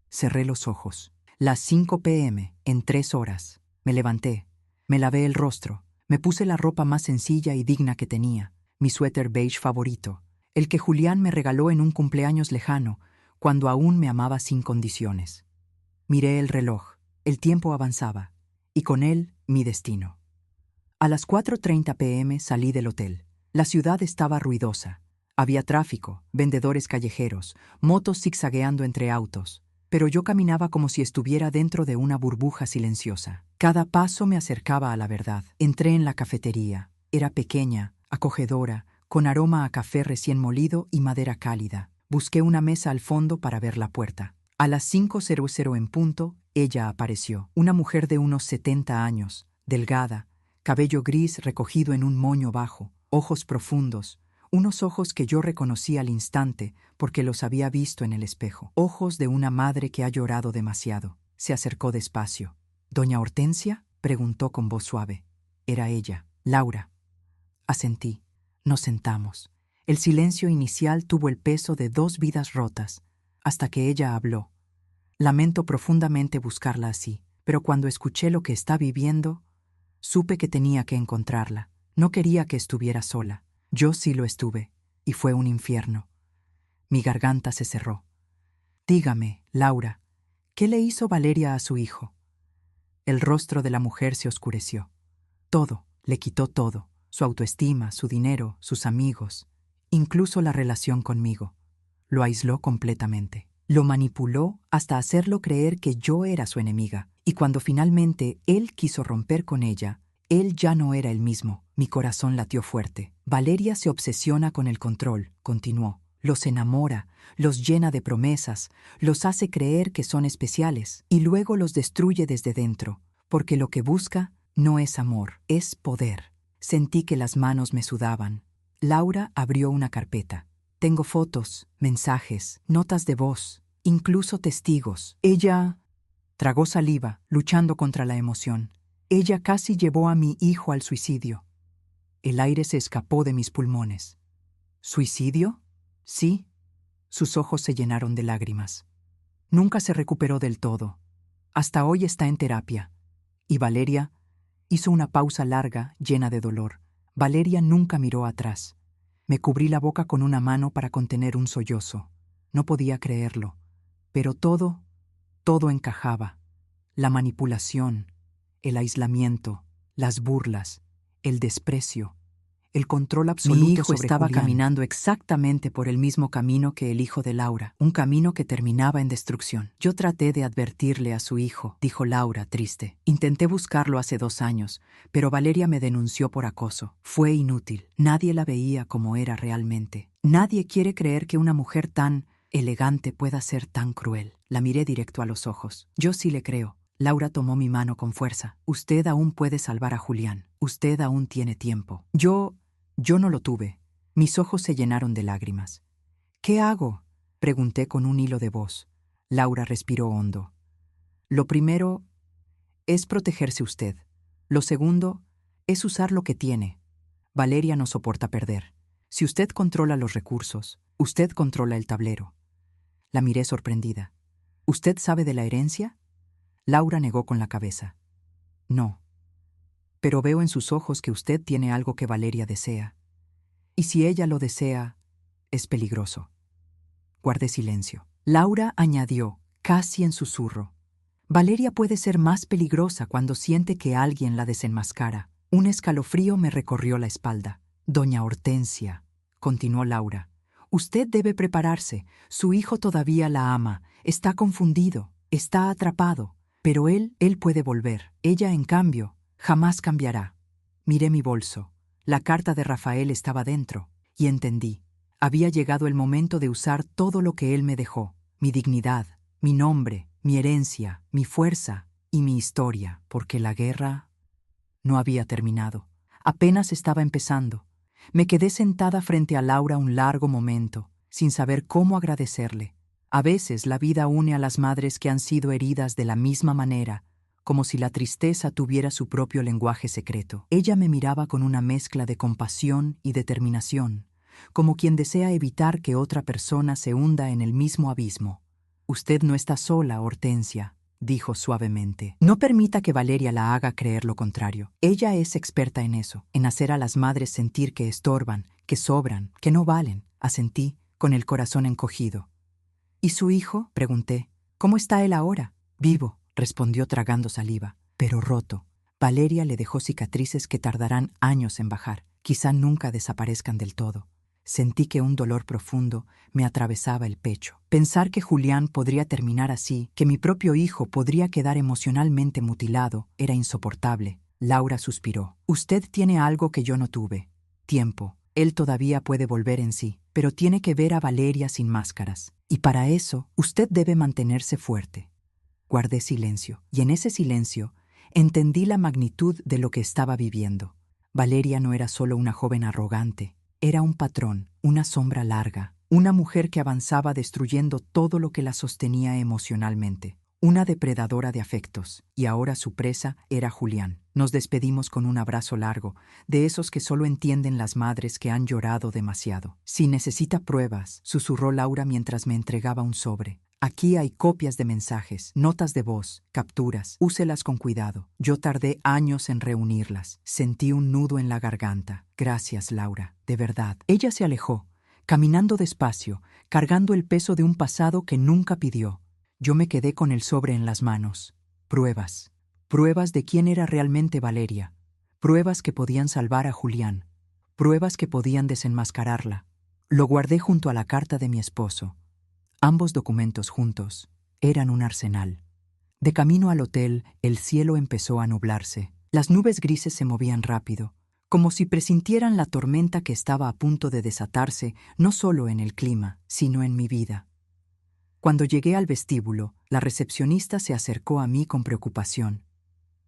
Cerré los ojos. Las 5 p.m., en 3 horas. Me levanté. Me lavé el rostro. Me puse la ropa más sencilla y digna que tenía. Mi suéter beige favorito. El que Julián me regaló en un cumpleaños lejano, cuando aún me amaba sin condiciones. Miré el reloj. El tiempo avanzaba. Y con él, mi destino. A las 4:30 p.m. salí del hotel. La ciudad estaba ruidosa. Había tráfico, vendedores callejeros, motos zigzagueando entre autos. Pero yo caminaba como si estuviera dentro de una burbuja silenciosa. Cada paso me acercaba a la verdad. Entré en la cafetería. Era pequeña, acogedora, con aroma a café recién molido y madera cálida. Busqué una mesa al fondo para ver la puerta. A las 5:00 en punto, ella apareció. Una mujer de unos 70 años, delgada, cabello gris recogido en un moño bajo, ojos profundos, unos ojos que yo reconocí al instante porque los había visto en el espejo. Ojos de una madre que ha llorado demasiado. Se acercó despacio. «¿Doña Hortensia?», preguntó con voz suave. Era ella, Laura. Asentí. Nos sentamos. El silencio inicial tuvo el peso de 2 vidas rotas, hasta que ella habló. Lamento profundamente buscarla así, pero cuando escuché lo que está viviendo, supe que tenía que encontrarla. No quería que estuviera sola. Yo sí lo estuve, y fue un infierno. Mi garganta se cerró. «Dígame, Laura, ¿qué le hizo Valeria a su hijo?». El rostro de la mujer se oscureció. Todo, le quitó todo. Su autoestima, su dinero, sus amigos, incluso la relación conmigo. Lo aisló completamente. Lo manipuló hasta hacerlo creer que yo era su enemiga. Y cuando finalmente él quiso romper con ella, él ya no era el mismo. Mi corazón latió fuerte. Valeria se obsesiona con el control, continuó. Los enamora, los llena de promesas, los hace creer que son especiales y luego los destruye desde dentro, porque lo que busca no es amor, es poder. Sentí que las manos me sudaban. Laura abrió una carpeta. Tengo fotos, mensajes, notas de voz, incluso testigos. Ella tragó saliva, luchando contra la emoción. Ella casi llevó a mi hijo al suicidio. El aire se escapó de mis pulmones. ¿Suicidio? Sí. Sus ojos se llenaron de lágrimas. Nunca se recuperó del todo. Hasta hoy está en terapia. Y Valeria hizo una pausa larga, llena de dolor. Valeria nunca miró atrás. Me cubrí la boca con una mano para contener un sollozo. No podía creerlo. Pero todo encajaba. La manipulación, el aislamiento, las burlas, el desprecio, el control absoluto. Mi hijo sobre estaba Julián. Caminando exactamente por el mismo camino que el hijo de Laura, un camino que terminaba en destrucción. Yo traté de advertirle a su hijo, dijo Laura, triste. Intenté buscarlo hace 2 años, pero Valeria me denunció por acoso. Fue inútil. Nadie la veía como era realmente. Nadie quiere creer que una mujer tan elegante pueda ser tan cruel. La miré directo a los ojos. Yo sí le creo. Laura tomó mi mano con fuerza. Usted aún puede salvar a Julián. Usted aún tiene tiempo. Yo no lo tuve. Mis ojos se llenaron de lágrimas. ¿Qué hago?, pregunté con un hilo de voz. Laura respiró hondo. Lo primero es protegerse usted. Lo segundo es usar lo que tiene. Valeria no soporta perder. Si usted controla los recursos, usted controla el tablero. La miré sorprendida. ¿Usted sabe de la herencia? Laura negó con la cabeza. No. Pero veo en sus ojos que usted tiene algo que Valeria desea. Y si ella lo desea, es peligroso. Guardé silencio. Laura añadió, casi en susurro. Valeria puede ser más peligrosa cuando siente que alguien la desenmascara. Un escalofrío me recorrió la espalda. Doña Hortensia, continuó Laura, usted debe prepararse. Su hijo todavía la ama. Está confundido. Está atrapado. Pero él puede volver. Ella, en cambio, jamás cambiará. Miré mi bolso. La carta de Rafael estaba dentro. Y entendí. Había llegado el momento de usar todo lo que él me dejó. Mi dignidad, mi nombre, mi herencia, mi fuerza y mi historia. Porque la guerra no había terminado. Apenas estaba empezando. Me quedé sentada frente a Laura un largo momento, sin saber cómo agradecerle. A veces la vida une a las madres que han sido heridas de la misma manera, como si la tristeza tuviera su propio lenguaje secreto. Ella me miraba con una mezcla de compasión y determinación, como quien desea evitar que otra persona se hunda en el mismo abismo. Usted no está sola, Hortensia, dijo suavemente. No permita que Valeria la haga creer lo contrario. Ella es experta en eso, en hacer a las madres sentir que estorban, que sobran, que no valen. Asentí, con el corazón encogido. ¿Y su hijo?, pregunté. ¿Cómo está él ahora? Vivo, respondió tragando saliva, pero roto. Valeria le dejó cicatrices que tardarán años en bajar. Quizá nunca desaparezcan del todo. Sentí que un dolor profundo me atravesaba el pecho. Pensar que Julián podría terminar así, que mi propio hijo podría quedar emocionalmente mutilado, era insoportable. Laura suspiró. Usted tiene algo que yo no tuve. Tiempo. Él todavía puede volver en sí, pero tiene que ver a Valeria sin máscaras. Y para eso, usted debe mantenerse fuerte. Guardé silencio, y en ese silencio entendí la magnitud de lo que estaba viviendo. Valeria no era solo una joven arrogante, era un patrón, una sombra larga, una mujer que avanzaba destruyendo todo lo que la sostenía emocionalmente. Una depredadora de afectos, y ahora su presa era Julián. Nos despedimos con un abrazo largo, de esos que solo entienden las madres que han llorado demasiado. Si necesita pruebas, susurró Laura mientras me entregaba un sobre. Aquí hay copias de mensajes, notas de voz, capturas. Úselas con cuidado. Yo tardé años en reunirlas. Sentí un nudo en la garganta. Gracias, Laura, de verdad. Ella se alejó, caminando despacio, cargando el peso de un pasado que nunca pidió. Yo me quedé con el sobre en las manos. Pruebas. Pruebas de quién era realmente Valeria. Pruebas que podían salvar a Julián. Pruebas que podían desenmascararla. Lo guardé junto a la carta de mi esposo. Ambos documentos juntos eran un arsenal. De camino al hotel, el cielo empezó a nublarse. Las nubes grises se movían rápido, como si presintieran la tormenta que estaba a punto de desatarse no solo en el clima, sino en mi vida. Cuando llegué al vestíbulo, la recepcionista se acercó a mí con preocupación.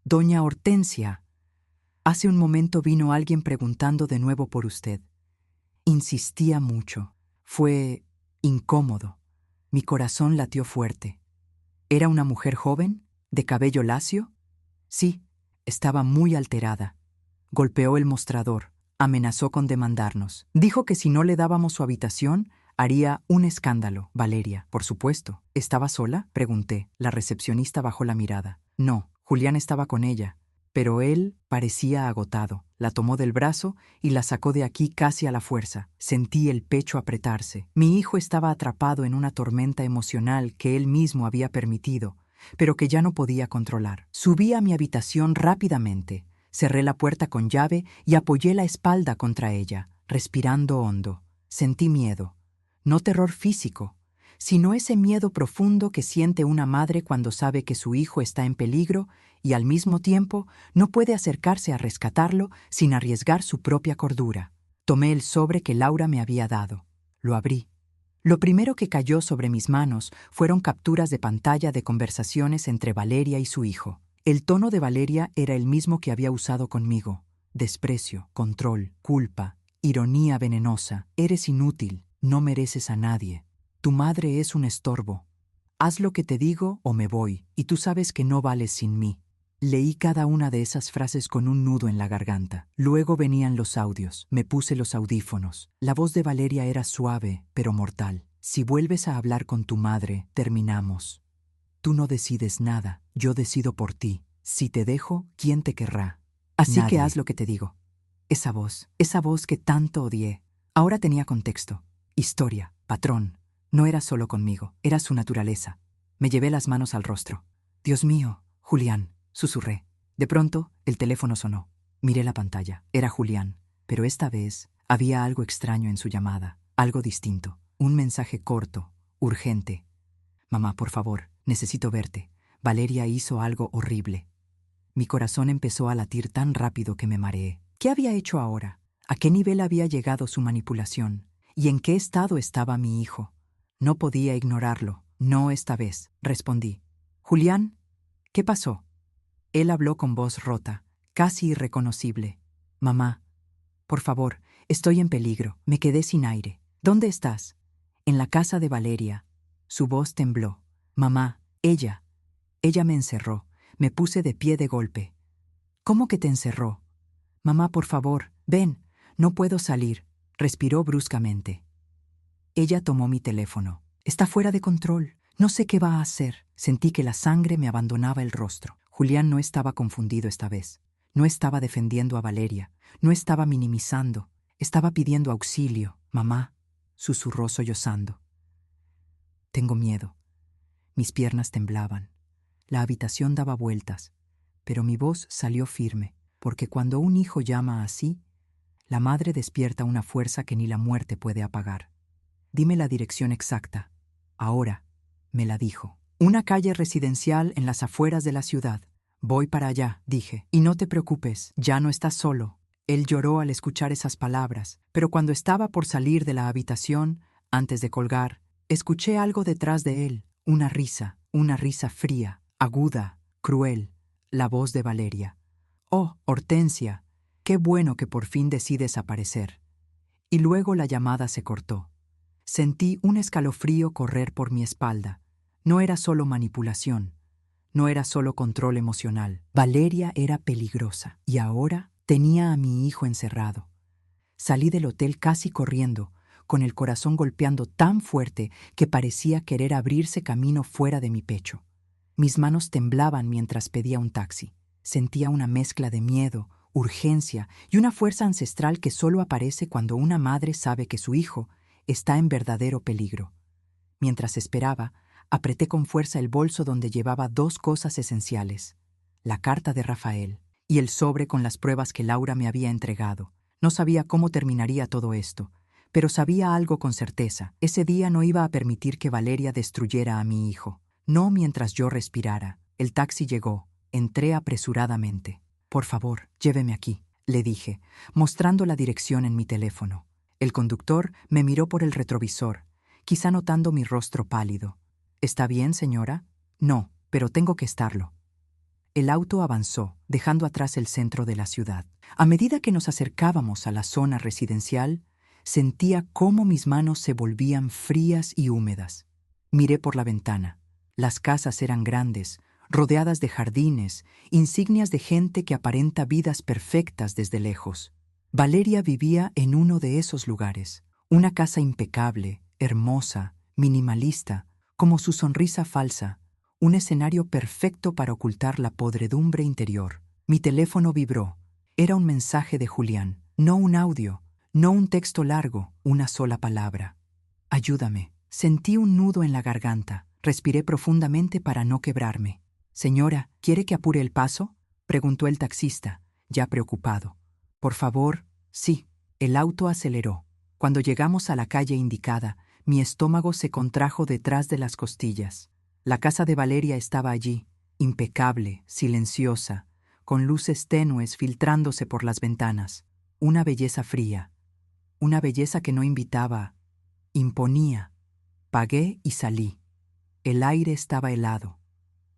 «Doña Hortensia, hace un momento vino alguien preguntando de nuevo por usted». Insistía mucho. Fue incómodo. Mi corazón latió fuerte. ¿Era una mujer joven? ¿De cabello lacio? Sí, estaba muy alterada. Golpeó el mostrador. Amenazó con demandarnos. Dijo que si no le dábamos su habitación, haría un escándalo. Valeria, por supuesto. ¿Estaba sola?, pregunté. La recepcionista bajó la mirada. No, Julián estaba con ella, pero él parecía agotado. La tomó del brazo y la sacó de aquí casi a la fuerza. Sentí el pecho apretarse. Mi hijo estaba atrapado en una tormenta emocional que él mismo había permitido, pero que ya no podía controlar. Subí a mi habitación rápidamente. Cerré la puerta con llave y apoyé la espalda contra ella, respirando hondo. Sentí miedo. No terror físico, sino ese miedo profundo que siente una madre cuando sabe que su hijo está en peligro y al mismo tiempo no puede acercarse a rescatarlo sin arriesgar su propia cordura. Tomé el sobre que Laura me había dado. Lo abrí. Lo primero que cayó sobre mis manos fueron capturas de pantalla de conversaciones entre Valeria y su hijo. El tono de Valeria era el mismo que había usado conmigo. Desprecio, control, culpa, ironía venenosa. Eres inútil, no mereces a nadie. Tu madre es un estorbo. Haz lo que te digo o me voy, y tú sabes que no vales sin mí. Leí cada una de esas frases con un nudo en la garganta. Luego venían los audios. Me puse los audífonos. La voz de Valeria era suave, pero mortal. Si vuelves a hablar con tu madre, terminamos. Tú no decides nada, yo decido por ti. Si te dejo, ¿quién te querrá? Así que haz lo que te digo. Esa voz que tanto odié. Ahora tenía contexto, historia, patrón. No era solo conmigo, era su naturaleza. Me llevé las manos al rostro. Dios mío, Julián, susurré. De pronto, el teléfono sonó. Miré la pantalla. Era Julián, pero esta vez había algo extraño en su llamada, algo distinto. Un mensaje corto, urgente. Mamá, por favor, necesito verte. Valeria hizo algo horrible. Mi corazón empezó a latir tan rápido que me mareé. ¿Qué había hecho ahora? ¿A qué nivel había llegado su manipulación? ¿Y en qué estado estaba mi hijo? No podía ignorarlo. No esta vez, respondí. Julián, ¿qué pasó? Él habló con voz rota, casi irreconocible. Mamá, por favor, estoy en peligro. Me quedé sin aire. ¿Dónde estás? En la casa de Valeria. Su voz tembló. Mamá, ella me encerró. Me puse de pie de golpe. ¿Cómo que te encerró? Mamá, por favor, ven. No puedo salir. Respiró bruscamente. Ella tomó mi teléfono. Está fuera de control. No sé qué va a hacer. Sentí que la sangre me abandonaba el rostro. Julián no estaba confundido esta vez. No estaba defendiendo a Valeria. No estaba minimizando. Estaba pidiendo auxilio. Mamá, susurró sollozando. Tengo miedo. Mis piernas temblaban. La habitación daba vueltas, pero mi voz salió firme, porque cuando un hijo llama así, la madre despierta una fuerza que ni la muerte puede apagar. Dime la dirección exacta. Ahora, me la dijo. Una calle residencial en las afueras de la ciudad. Voy para allá, dije. Y no te preocupes, ya no estás solo. Él lloró al escuchar esas palabras, pero cuando estaba por salir de la habitación, antes de colgar, escuché algo detrás de él, una risa fría, aguda, cruel, la voz de Valeria. Oh, Hortensia, qué bueno que por fin decides aparecer. Y luego la llamada se cortó. Sentí un escalofrío correr por mi espalda. No era solo manipulación, no era solo control emocional. Valeria era peligrosa y ahora tenía a mi hijo encerrado. Salí del hotel casi corriendo, con el corazón golpeando tan fuerte que parecía querer abrirse camino fuera de mi pecho. Mis manos temblaban mientras pedía un taxi. Sentía una mezcla de miedo, urgencia y una fuerza ancestral que solo aparece cuando una madre sabe que su hijo está en verdadero peligro. Mientras esperaba, apreté con fuerza el bolso donde llevaba dos cosas esenciales: la carta de Rafael y el sobre con las pruebas que Laura me había entregado. No sabía cómo terminaría todo esto, pero sabía algo con certeza. Ese día no iba a permitir que Valeria destruyera a mi hijo. No mientras yo respirara. El taxi llegó. Entré apresuradamente. Por favor, lléveme aquí, le dije, mostrando la dirección en mi teléfono. El conductor me miró por el retrovisor, quizá notando mi rostro pálido. ¿Está bien, señora? No, pero tengo que estarlo. El auto avanzó, dejando atrás el centro de la ciudad. A medida que nos acercábamos a la zona residencial, sentía cómo mis manos se volvían frías y húmedas. Miré por la ventana. Las casas eran grandes, rodeadas de jardines, insignias de gente que aparenta vidas perfectas desde lejos. Valeria vivía en uno de esos lugares, una casa impecable, hermosa, minimalista, como su sonrisa falsa, un escenario perfecto para ocultar la podredumbre interior. Mi teléfono vibró. Era un mensaje de Julián, no un audio, no un texto largo, una sola palabra. Ayúdame. Sentí un nudo en la garganta. Respiré profundamente para no quebrarme. Señora, ¿quiere que apure el paso?, preguntó el taxista, ya preocupado. Por favor, sí. El auto aceleró. Cuando llegamos a la calle indicada, mi estómago se contrajo detrás de las costillas. La casa de Valeria estaba allí, impecable, silenciosa, con luces tenues filtrándose por las ventanas. Una belleza fría, una belleza que no invitaba, imponía. Pagué y salí. El aire estaba helado.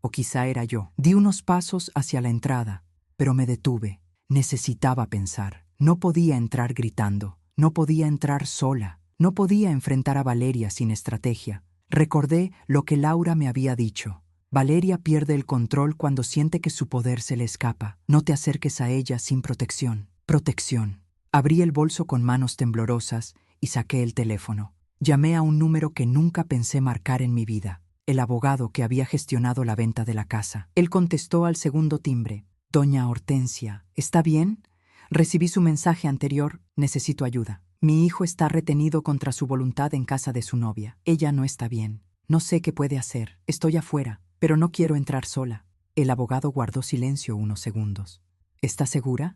O quizá era yo. Di unos pasos hacia la entrada, pero me detuve. Necesitaba pensar. No podía entrar gritando. No podía entrar sola. No podía enfrentar a Valeria sin estrategia. Recordé lo que Laura me había dicho. Valeria pierde el control cuando siente que su poder se le escapa. No te acerques a ella sin protección. Protección. Abrí el bolso con manos temblorosas y saqué el teléfono. Llamé a un número que nunca pensé marcar en mi vida. El abogado que había gestionado la venta de la casa. Él contestó al segundo timbre. Doña Hortensia, ¿está bien? Recibí su mensaje anterior. Necesito ayuda. Mi hijo está retenido contra su voluntad en casa de su novia. Ella no está bien. No sé qué puede hacer. Estoy afuera, pero no quiero entrar sola. El abogado guardó silencio unos segundos. ¿Está segura?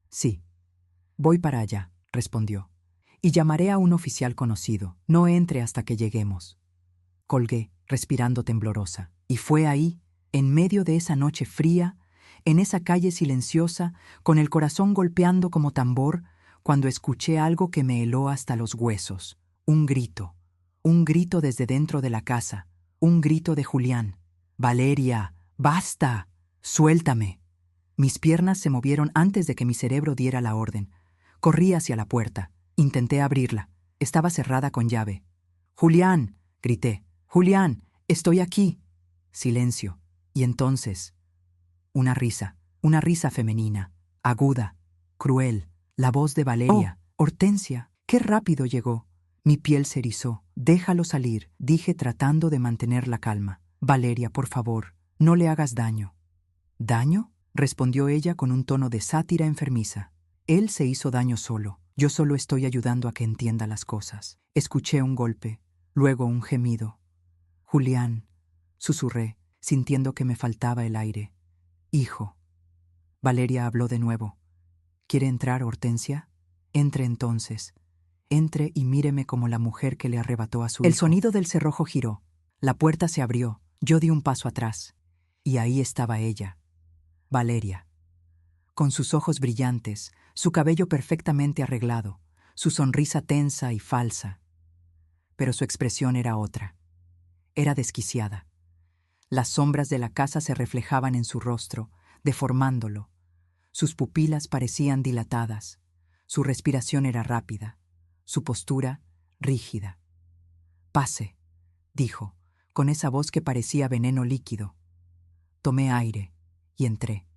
Sí. Voy para allá, respondió. Y llamaré a un oficial conocido. No entre hasta que lleguemos. Colgué, respirando temblorosa. Y fue ahí, en medio de esa noche fría, en esa calle silenciosa, con el corazón golpeando como tambor, cuando escuché algo que me heló hasta los huesos. Un grito desde dentro de la casa, un grito de Julián. «Valeria, basta, suéltame». Mis piernas se movieron antes de que mi cerebro diera la orden. Corrí hacia la puerta. Intenté abrirla. Estaba cerrada con llave. «Julián», grité. «Julián, estoy aquí». Silencio. Y entonces, una risa femenina, aguda, cruel, la voz de Valeria. «Oh, Hortensia, qué rápido llegó». Mi piel se erizó. «Déjalo salir», dije tratando de mantener la calma. «Valeria, por favor, no le hagas daño». «¿Daño?», respondió ella con un tono de sátira enfermiza. Él se hizo daño solo. Yo solo estoy ayudando a que entienda las cosas. Escuché un golpe, luego un gemido. «Julián», susurré, sintiendo que me faltaba el aire. «Hijo». Valeria habló de nuevo. «¿Quiere entrar, Hortensia? Entre entonces. Entre y míreme como la mujer que le arrebató a su hijo». El sonido del cerrojo giró. La puerta se abrió. Yo di un paso atrás. Y ahí estaba ella, Valeria, con sus ojos brillantes, su cabello perfectamente arreglado, su sonrisa tensa y falsa. Pero su expresión era otra. Era desquiciada. Las sombras de la casa se reflejaban en su rostro, deformándolo. Sus pupilas parecían dilatadas. Su respiración era rápida. Su postura, rígida. «Pase», dijo, con esa voz que parecía veneno líquido. Tomé aire y entré.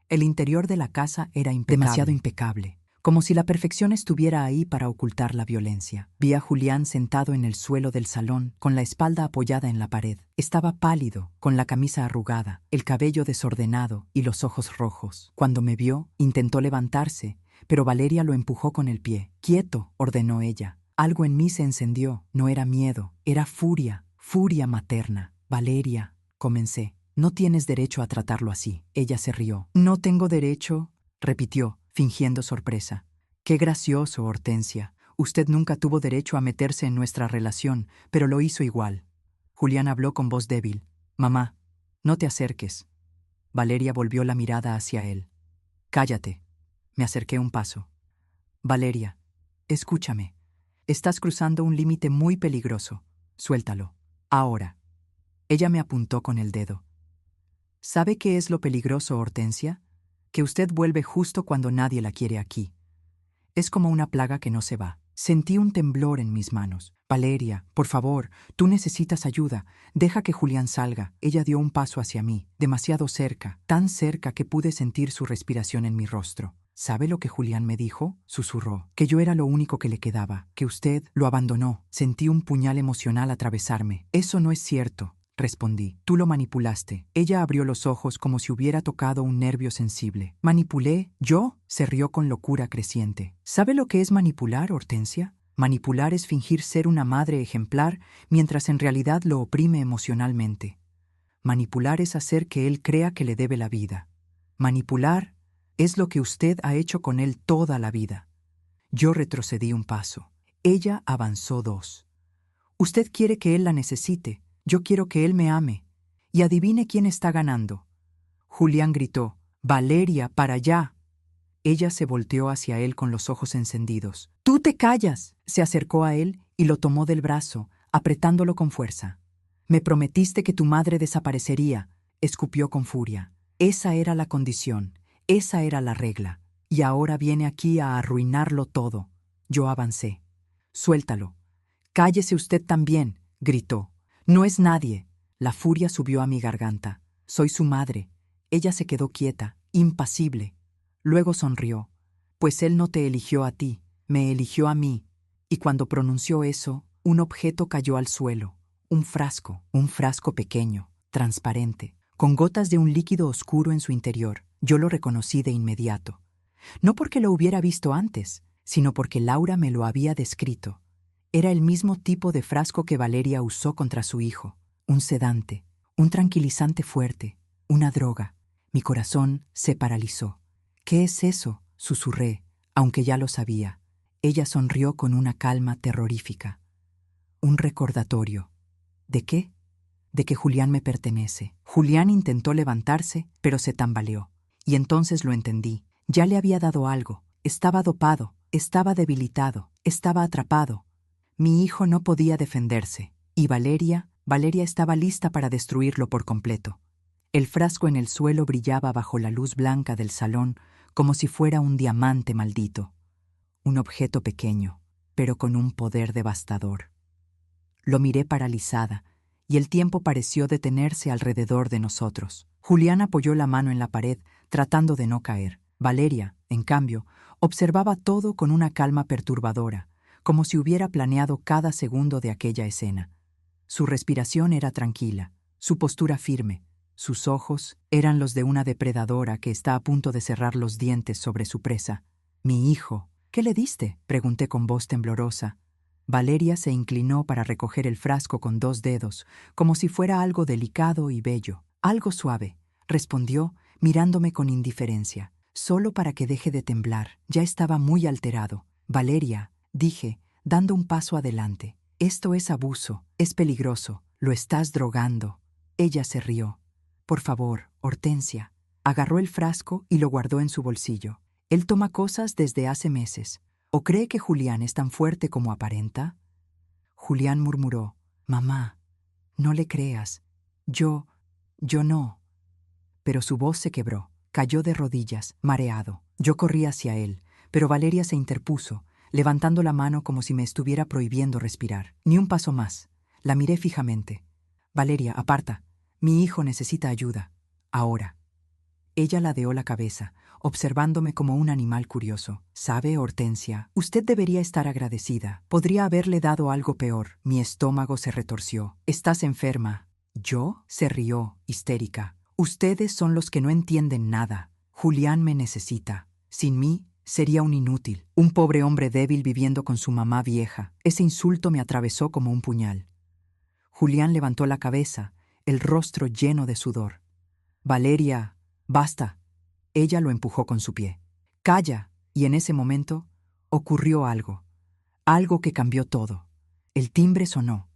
El interior de la casa era demasiado impecable, como si la perfección estuviera ahí para ocultar la violencia. Vi a Julián sentado en el suelo del salón, con la espalda apoyada en la pared. Estaba pálido, con la camisa arrugada, el cabello desordenado y los ojos rojos. Cuando me vio, intentó levantarse, pero Valeria lo empujó con el pie. «Quieto», ordenó ella. Algo en mí se encendió. No era miedo, era furia, furia materna. «Valeria», comencé. «No tienes derecho a tratarlo así». Ella se rió. «¿No tengo derecho?», repitió, fingiendo sorpresa. «Qué gracioso, Hortensia. Usted nunca tuvo derecho a meterse en nuestra relación, pero lo hizo igual». Julián habló con voz débil. «Mamá, no te acerques». Valeria volvió la mirada hacia él. «Cállate». Me acerqué un paso. «Valeria, escúchame. Estás cruzando un límite muy peligroso. Suéltalo. Ahora». Ella me apuntó con el dedo. «¿Sabe qué es lo peligroso, Hortensia? Que usted vuelve justo cuando nadie la quiere aquí. Es como una plaga que no se va». Sentí un temblor en mis manos. «Valeria, por favor, tú necesitas ayuda. Deja que Julián salga». Ella dio un paso hacia mí, demasiado cerca, tan cerca que pude sentir su respiración en mi rostro. «¿Sabe lo que Julián me dijo?», susurró. «Que yo era lo único que le quedaba, que usted lo abandonó». Sentí un puñal emocional atravesarme. «Eso no es cierto», respondí. «Tú lo manipulaste». Ella abrió los ojos como si hubiera tocado un nervio sensible. «¿Manipulé? ¿Yo?», se rió con locura creciente. «¿Sabe lo que es manipular, Hortensia? Manipular es fingir ser una madre ejemplar mientras en realidad lo oprime emocionalmente. Manipular es hacer que él crea que le debe la vida. Manipular es lo que usted ha hecho con él toda la vida». Yo retrocedí un paso. Ella avanzó dos. «Usted quiere que él la necesite. Yo quiero que él me ame. Y adivine quién está ganando». Julián gritó. «Valeria, para allá». Ella se volteó hacia él con los ojos encendidos. «¡Tú te callas!». Se acercó a él y lo tomó del brazo, apretándolo con fuerza. Me prometiste que tu madre desaparecería, escupió con furia. Esa era la condición, esa era la regla. Y ahora viene aquí a arruinarlo todo. Yo avancé. Suéltalo. Cállese usted también, gritó. No es nadie. La furia subió a mi garganta. Soy su madre. Ella se quedó quieta, impasible. Luego sonrió. Pues él no te eligió a ti, me eligió a mí. Y cuando pronunció eso, un objeto cayó al suelo. Un frasco pequeño, transparente, con gotas de un líquido oscuro en su interior. Yo lo reconocí de inmediato. No porque lo hubiera visto antes, sino porque Laura me lo había descrito. Era el mismo tipo de frasco que Valeria usó contra su hijo. Un sedante, un tranquilizante fuerte, una droga. Mi corazón se paralizó. ¿Qué es eso?, susurré, aunque ya lo sabía. Ella sonrió con una calma terrorífica. Un recordatorio. ¿De qué? De que Julián me pertenece. Julián intentó levantarse, pero se tambaleó. Y entonces lo entendí. Ya le había dado algo. Estaba dopado, estaba debilitado, estaba atrapado. Mi hijo no podía defenderse. Y Valeria estaba lista para destruirlo por completo. El frasco en el suelo brillaba bajo la luz blanca del salón como si fuera un diamante maldito. Un objeto pequeño, pero con un poder devastador. Lo miré paralizada, y el tiempo pareció detenerse alrededor de nosotros. Julián apoyó la mano en la pared, tratando de no caer. Valeria, en cambio, observaba todo con una calma perturbadora, como si hubiera planeado cada segundo de aquella escena. Su respiración era tranquila, su postura firme. Sus ojos eran los de una depredadora que está a punto de cerrar los dientes sobre su presa. «Mi hijo, ¿qué le diste?», pregunté con voz temblorosa. Valeria se inclinó para recoger el frasco con 2 dedos, como si fuera algo delicado y bello. «Algo suave», respondió, mirándome con indiferencia. «Solo para que deje de temblar. Ya estaba muy alterado». «Valeria», dije, dando un paso adelante. «Esto es abuso, es peligroso, lo estás drogando». Ella se rió. «Por favor, Hortensia». Agarró el frasco y lo guardó en su bolsillo. «Él toma cosas desde hace meses. ¿O cree que Julián es tan fuerte como aparenta?» Julián murmuró. «Mamá, no le creas. Yo no». Pero su voz se quebró. Cayó de rodillas, mareado. Yo corrí hacia él, pero Valeria se interpuso, levantando la mano como si me estuviera prohibiendo respirar. Ni un paso más. La miré fijamente. «Valeria, aparta. Mi hijo necesita ayuda. Ahora». Ella ladeó la cabeza, observándome como un animal curioso. «¿Sabe, Hortensia? Usted debería estar agradecida. Podría haberle dado algo peor». Mi estómago se retorció. «Estás enferma». «¿Yo?», se rió, histérica. «Ustedes son los que no entienden nada. Julián me necesita. Sin mí, sería un inútil, un pobre hombre débil viviendo con su mamá vieja». Ese insulto me atravesó como un puñal. Julián levantó la cabeza, el rostro lleno de sudor. «Valeria, basta». Ella lo empujó con su pie. «Calla». Y en ese momento ocurrió algo. Algo que cambió todo. El timbre sonó.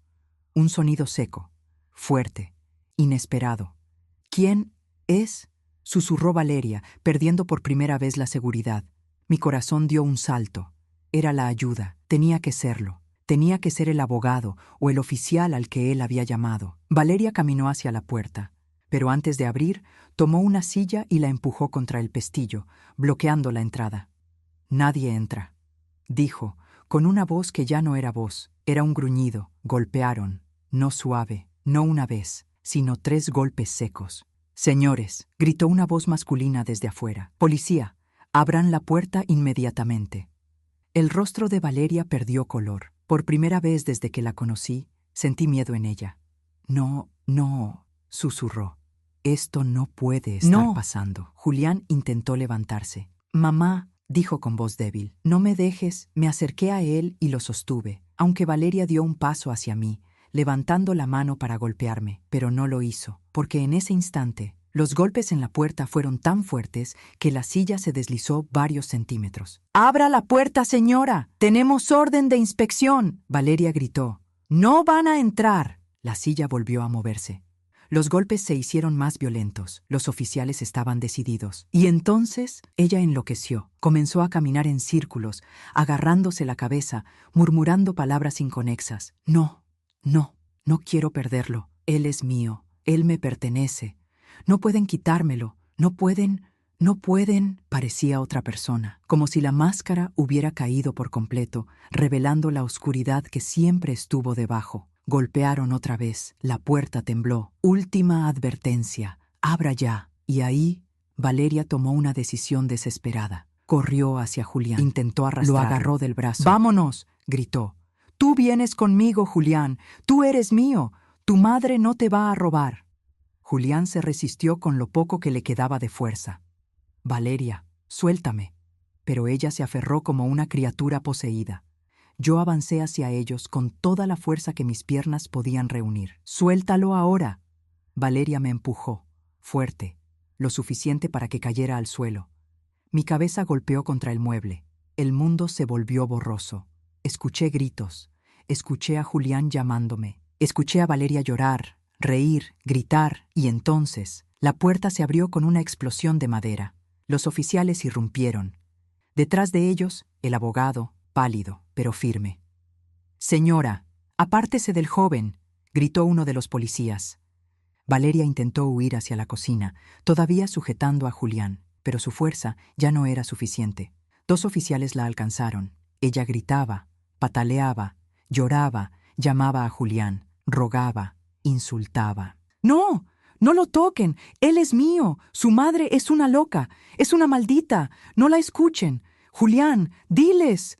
Un sonido seco, fuerte, inesperado. «¿Quién es?», susurró Valeria, perdiendo por primera vez la seguridad. Mi corazón dio un salto. Era la ayuda. Tenía que serlo. Tenía que ser el abogado o el oficial al que él había llamado. Valeria caminó hacia la puerta, pero antes de abrir, tomó una silla y la empujó contra el pestillo, bloqueando la entrada. «Nadie entra», dijo, con una voz que ya no era voz, era un gruñido. Golpearon, no suave, no una vez, sino 3 golpes secos. «Señores», gritó una voz masculina desde afuera. «Policía, abran la puerta inmediatamente». El rostro de Valeria perdió color. Por primera vez desde que la conocí, sentí miedo en ella. «No, susurró. «Esto no puede estar pasando». Julián intentó levantarse. «Mamá», dijo con voz débil, «no me dejes». Me acerqué a él y lo sostuve, aunque Valeria dio un paso hacia mí, levantando la mano para golpearme, pero no lo hizo, porque en ese instante los golpes en la puerta fueron tan fuertes que la silla se deslizó varios centímetros. «¡Abra la puerta, señora! ¡Tenemos orden de inspección!», Valeria gritó. «¡No van a entrar!». La silla volvió a moverse. Los golpes se hicieron más violentos. Los oficiales estaban decididos. Y entonces ella enloqueció. Comenzó a caminar en círculos, agarrándose la cabeza, murmurando palabras inconexas. «No, No, no quiero perderlo. Él es mío. Él me pertenece. No pueden quitármelo. No pueden. Parecía otra persona, como si la máscara hubiera caído por completo, revelando la oscuridad que siempre estuvo debajo. Golpearon otra vez. La puerta tembló. Última advertencia. Abra ya. Y ahí, Valeria tomó una decisión desesperada. Corrió hacia Julián. Intentó arrastrarlo. Lo agarró del brazo. ¡Vámonos!, gritó. Tú vienes conmigo, Julián. Tú eres mío. Tu madre no te va a robar. Julián se resistió con lo poco que le quedaba de fuerza. Valeria, suéltame. Pero ella se aferró como una criatura poseída. Yo avancé hacia ellos con toda la fuerza que mis piernas podían reunir. ¡Suéltalo ahora! Valeria me empujó, fuerte, lo suficiente para que cayera al suelo. Mi cabeza golpeó contra el mueble. El mundo se volvió borroso. Escuché gritos. Escuché a Julián llamándome. Escuché a Valeria llorar, reír, gritar, y entonces la puerta se abrió con una explosión de madera. Los oficiales irrumpieron. Detrás de ellos, el abogado, pálido, pero firme. «Señora, apártese del joven», gritó uno de los policías. Valeria intentó huir hacia la cocina, todavía sujetando a Julián, pero su fuerza ya no era suficiente. 2 oficiales la alcanzaron. Ella gritaba, pataleaba, lloraba, llamaba a Julián, rogaba, insultaba. «¡No! ¡No lo toquen! ¡Él es mío! ¡Su madre es una loca! ¡Es una maldita! ¡No la escuchen! Julián, diles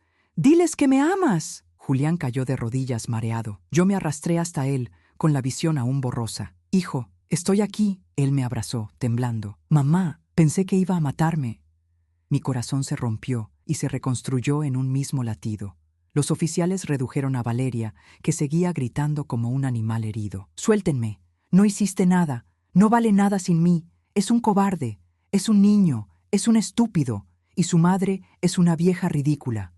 que me amas». Julián cayó de rodillas mareado. Yo me arrastré hasta él, con la visión aún borrosa. «Hijo, estoy aquí». Él me abrazó, temblando. «Mamá, pensé que iba a matarme». Mi corazón se rompió y se reconstruyó en un mismo latido. Los oficiales redujeron a Valeria, que seguía gritando como un animal herido. «Suéltenme. No hiciste nada. No vale nada sin mí. Es un cobarde. Es un niño. Es un estúpido. Y su madre es una vieja ridícula».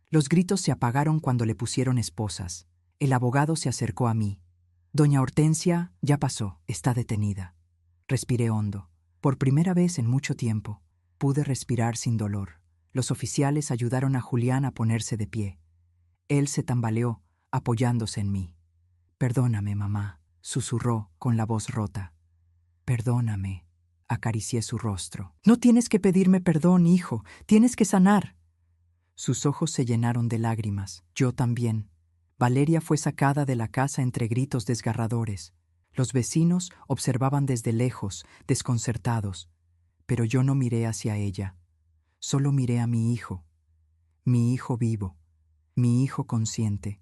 Los gritos se apagaron cuando le pusieron esposas. El abogado se acercó a mí. «Doña Hortensia ya pasó. Está detenida». Respiré hondo. Por primera vez en mucho tiempo, pude respirar sin dolor. Los oficiales ayudaron a Julián a ponerse de pie. Él se tambaleó, apoyándose en mí. «Perdóname, mamá», susurró con la voz rota. «Perdóname», acaricié su rostro. «No tienes que pedirme perdón, hijo. Tienes que sanar». Sus ojos se llenaron de lágrimas. Yo también. Valeria fue sacada de la casa entre gritos desgarradores. Los vecinos observaban desde lejos, desconcertados. Pero yo no miré hacia ella. Solo miré a mi hijo vivo, mi hijo consciente,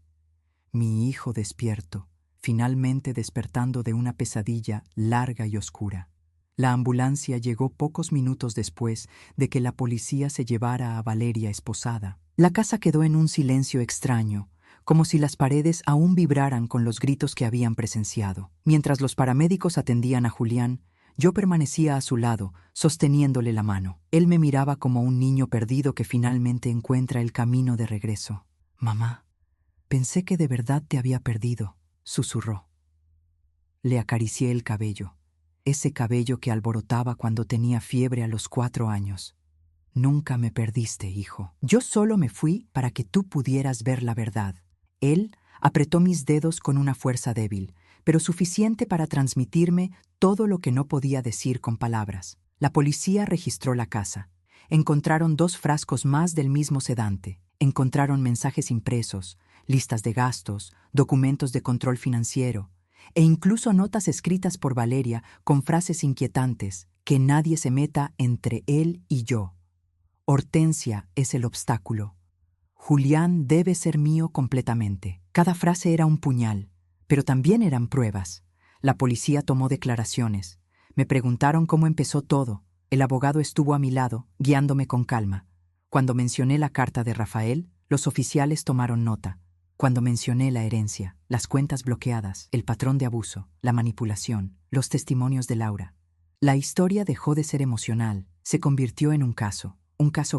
mi hijo despierto, finalmente despertando de una pesadilla larga y oscura. La ambulancia llegó pocos minutos después de que la policía se llevara a Valeria esposada. La casa quedó en un silencio extraño, como si las paredes aún vibraran con los gritos que habían presenciado. Mientras los paramédicos atendían a Julián, yo permanecía a su lado, sosteniéndole la mano. Él me miraba como un niño perdido que finalmente encuentra el camino de regreso. «Mamá, pensé que de verdad te había perdido», susurró. Le acaricié el cabello, ese cabello que alborotaba cuando tenía fiebre a los 4 años. «Nunca me perdiste, hijo. Yo solo me fui para que tú pudieras ver la verdad». Él apretó mis dedos con una fuerza débil, pero suficiente para transmitirme todo lo que no podía decir con palabras. La policía registró la casa. Encontraron 2 frascos más del mismo sedante. Encontraron mensajes impresos, listas de gastos, documentos de control financiero, e incluso notas escritas por Valeria con frases inquietantes: «Que nadie se meta entre él y yo. Hortensia es el obstáculo. Julián debe ser mío completamente». Cada frase era un puñal, pero también eran pruebas. La policía tomó declaraciones. Me preguntaron cómo empezó todo. El abogado estuvo a mi lado, guiándome con calma. Cuando mencioné la carta de Rafael, los oficiales tomaron nota. Cuando mencioné la herencia, las cuentas bloqueadas, el patrón de abuso, la manipulación, los testimonios de Laura. La historia dejó de ser emocional, se convirtió en un caso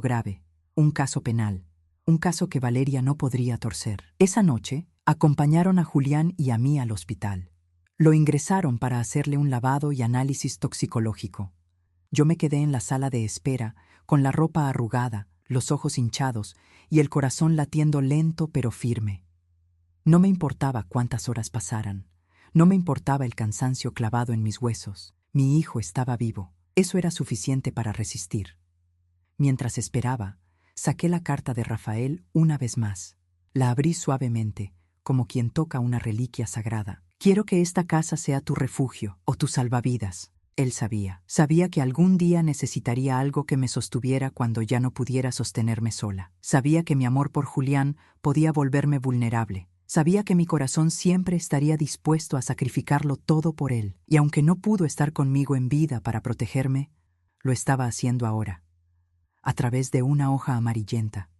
grave, un caso penal, un caso que Valeria no podría torcer. Esa noche, acompañaron a Julián y a mí al hospital. Lo ingresaron para hacerle un lavado y análisis toxicológico. Yo me quedé en la sala de espera, con la ropa arrugada, los ojos hinchados y el corazón latiendo lento pero firme. No me importaba cuántas horas pasaran. No me importaba el cansancio clavado en mis huesos. Mi hijo estaba vivo. Eso era suficiente para resistir. Mientras esperaba, saqué la carta de Rafael una vez más. La abrí suavemente, como quien toca una reliquia sagrada. Quiero que esta casa sea tu refugio o tu salvavidas. Él sabía que algún día necesitaría algo que me sostuviera cuando ya no pudiera sostenerme sola. Sabía que mi amor por Julián podía volverme vulnerable. Sabía que mi corazón siempre estaría dispuesto a sacrificarlo todo por él. Y aunque no pudo estar conmigo en vida para protegerme, lo estaba haciendo ahora. A través de una hoja amarillenta,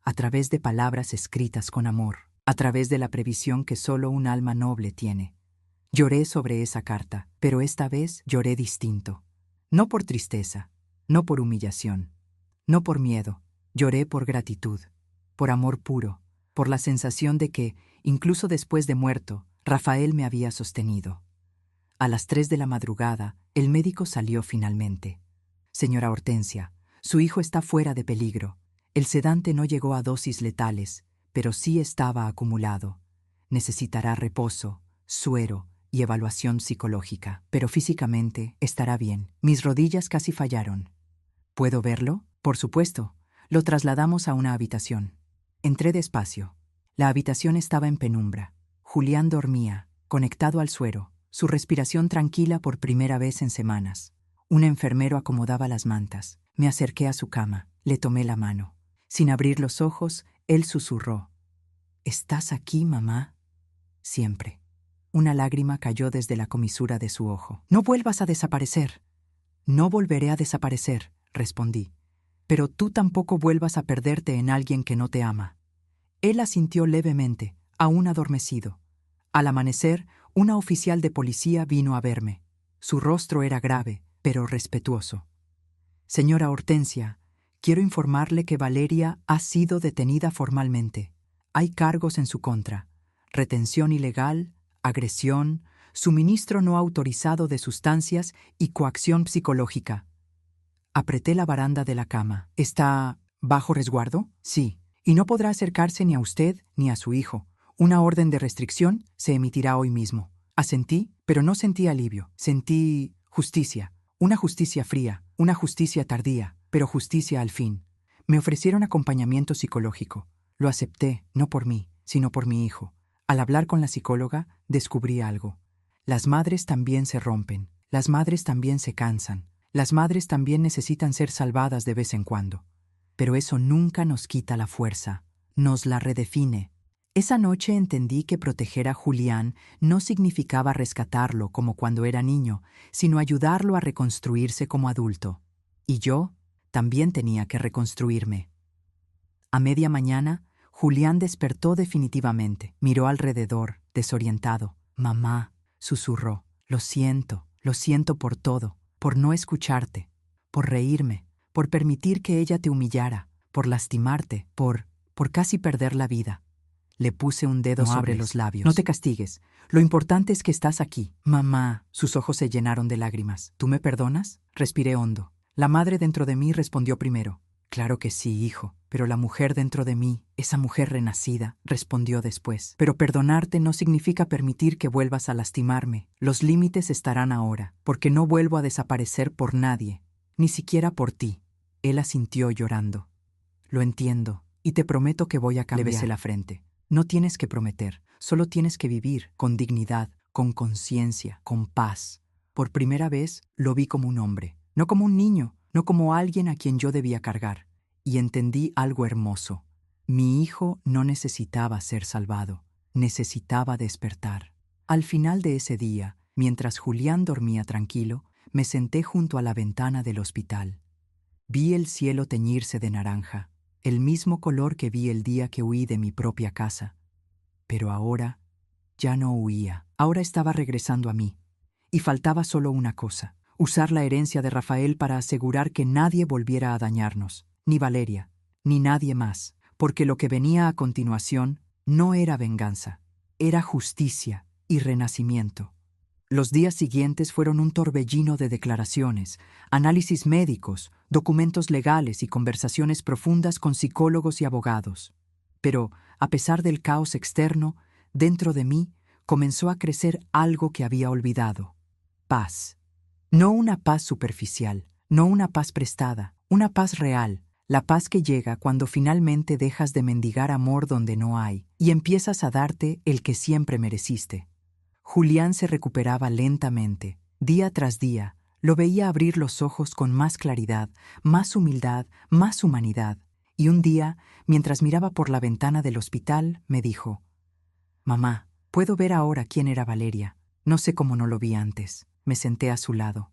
a través de palabras escritas con amor, a través de la previsión que solo un alma noble tiene. Lloré sobre esa carta, pero esta vez lloré distinto. No por tristeza, no por humillación, no por miedo. Lloré por gratitud, por amor puro, por la sensación de que, incluso después de muerto, Rafael me había sostenido. A las 3 de la madrugada, el médico salió finalmente. Señora Hortensia, su hijo está fuera de peligro. El sedante no llegó a dosis letales, pero sí estaba acumulado. Necesitará reposo, suero y evaluación psicológica, pero físicamente estará bien. Mis rodillas casi fallaron. ¿Puedo verlo? Por supuesto. Lo trasladamos a una habitación. Entré despacio. La habitación estaba en penumbra. Julián dormía, conectado al suero, su respiración tranquila por primera vez en semanas. Un enfermero acomodaba las mantas. Me acerqué a su cama, le tomé la mano. Sin abrir los ojos, él susurró: «¿Estás aquí, mamá?» Siempre. Una lágrima cayó desde la comisura de su ojo. «No vuelvas a desaparecer». «No volveré a desaparecer», respondí. «Pero tú tampoco vuelvas a perderte en alguien que no te ama». Él asintió levemente, aún adormecido. Al amanecer, una oficial de policía vino a verme. Su rostro era grave, pero respetuoso. «Señora Hortensia, quiero informarle que Valeria ha sido detenida formalmente. Hay cargos en su contra: retención ilegal, agresión, suministro no autorizado de sustancias y coacción psicológica». Apreté la baranda de la cama. «¿Está bajo resguardo?» «Sí, y no podrá acercarse ni a usted ni a su hijo. Una orden de restricción se emitirá hoy mismo». Asentí, pero no sentí alivio. Sentí justicia. Una justicia fría, una justicia tardía, pero justicia al fin. Me ofrecieron acompañamiento psicológico. Lo acepté, no por mí, sino por mi hijo. Al hablar con la psicóloga, descubrí algo. Las madres también se rompen. Las madres también se cansan. Las madres también necesitan ser salvadas de vez en cuando. Pero eso nunca nos quita la fuerza, nos la redefine. Esa noche entendí que proteger a Julián no significaba rescatarlo como cuando era niño, sino ayudarlo a reconstruirse como adulto. Y yo también tenía que reconstruirme. A media mañana, Julián despertó definitivamente. Miró alrededor, desorientado. «Mamá», susurró, lo siento por todo, por no escucharte, por reírme, por permitir que ella te humillara, por lastimarte, por casi perder la vida». Le puse un dedo sobre los labios. «No te castigues. Lo importante es que estás aquí». «Mamá». Sus ojos se llenaron de lágrimas. «¿Tú me perdonas?» Respiré hondo. La madre dentro de mí respondió primero. «Claro que sí, hijo. Pero la mujer dentro de mí, esa mujer renacida», respondió después. «Pero perdonarte no significa permitir que vuelvas a lastimarme. Los límites estarán ahora, porque no vuelvo a desaparecer por nadie, ni siquiera por ti». Él asintió llorando. «Lo entiendo, y te prometo que voy a cambiar». Le besé la frente. «No tienes que prometer, solo tienes que vivir con dignidad, con conciencia, con paz». Por primera vez lo vi como un hombre, no como un niño, no como alguien a quien yo debía cargar. Y entendí algo hermoso. Mi hijo no necesitaba ser salvado, necesitaba despertar. Al final de ese día, mientras Julián dormía tranquilo, me senté junto a la ventana del hospital. Vi el cielo teñirse de naranja, el mismo color que vi el día que huí de mi propia casa. Pero ahora ya no huía, ahora estaba regresando a mí. Y faltaba solo una cosa: usar la herencia de Rafael para asegurar que nadie volviera a dañarnos, ni Valeria, ni nadie más, porque lo que venía a continuación no era venganza, era justicia y renacimiento. Los días siguientes fueron un torbellino de declaraciones, análisis médicos, documentos legales y conversaciones profundas con psicólogos y abogados. Pero, a pesar del caos externo, dentro de mí comenzó a crecer algo que había olvidado. Paz. No una paz superficial, no una paz prestada, una paz real, la paz que llega cuando finalmente dejas de mendigar amor donde no hay y empiezas a darte el que siempre mereciste. Julián se recuperaba lentamente. Día tras día, lo veía abrir los ojos con más claridad, más humildad, más humanidad. Y un día, mientras miraba por la ventana del hospital, me dijo: «Mamá, puedo ver ahora quién era Valeria. No sé cómo no lo vi antes». Me senté a su lado.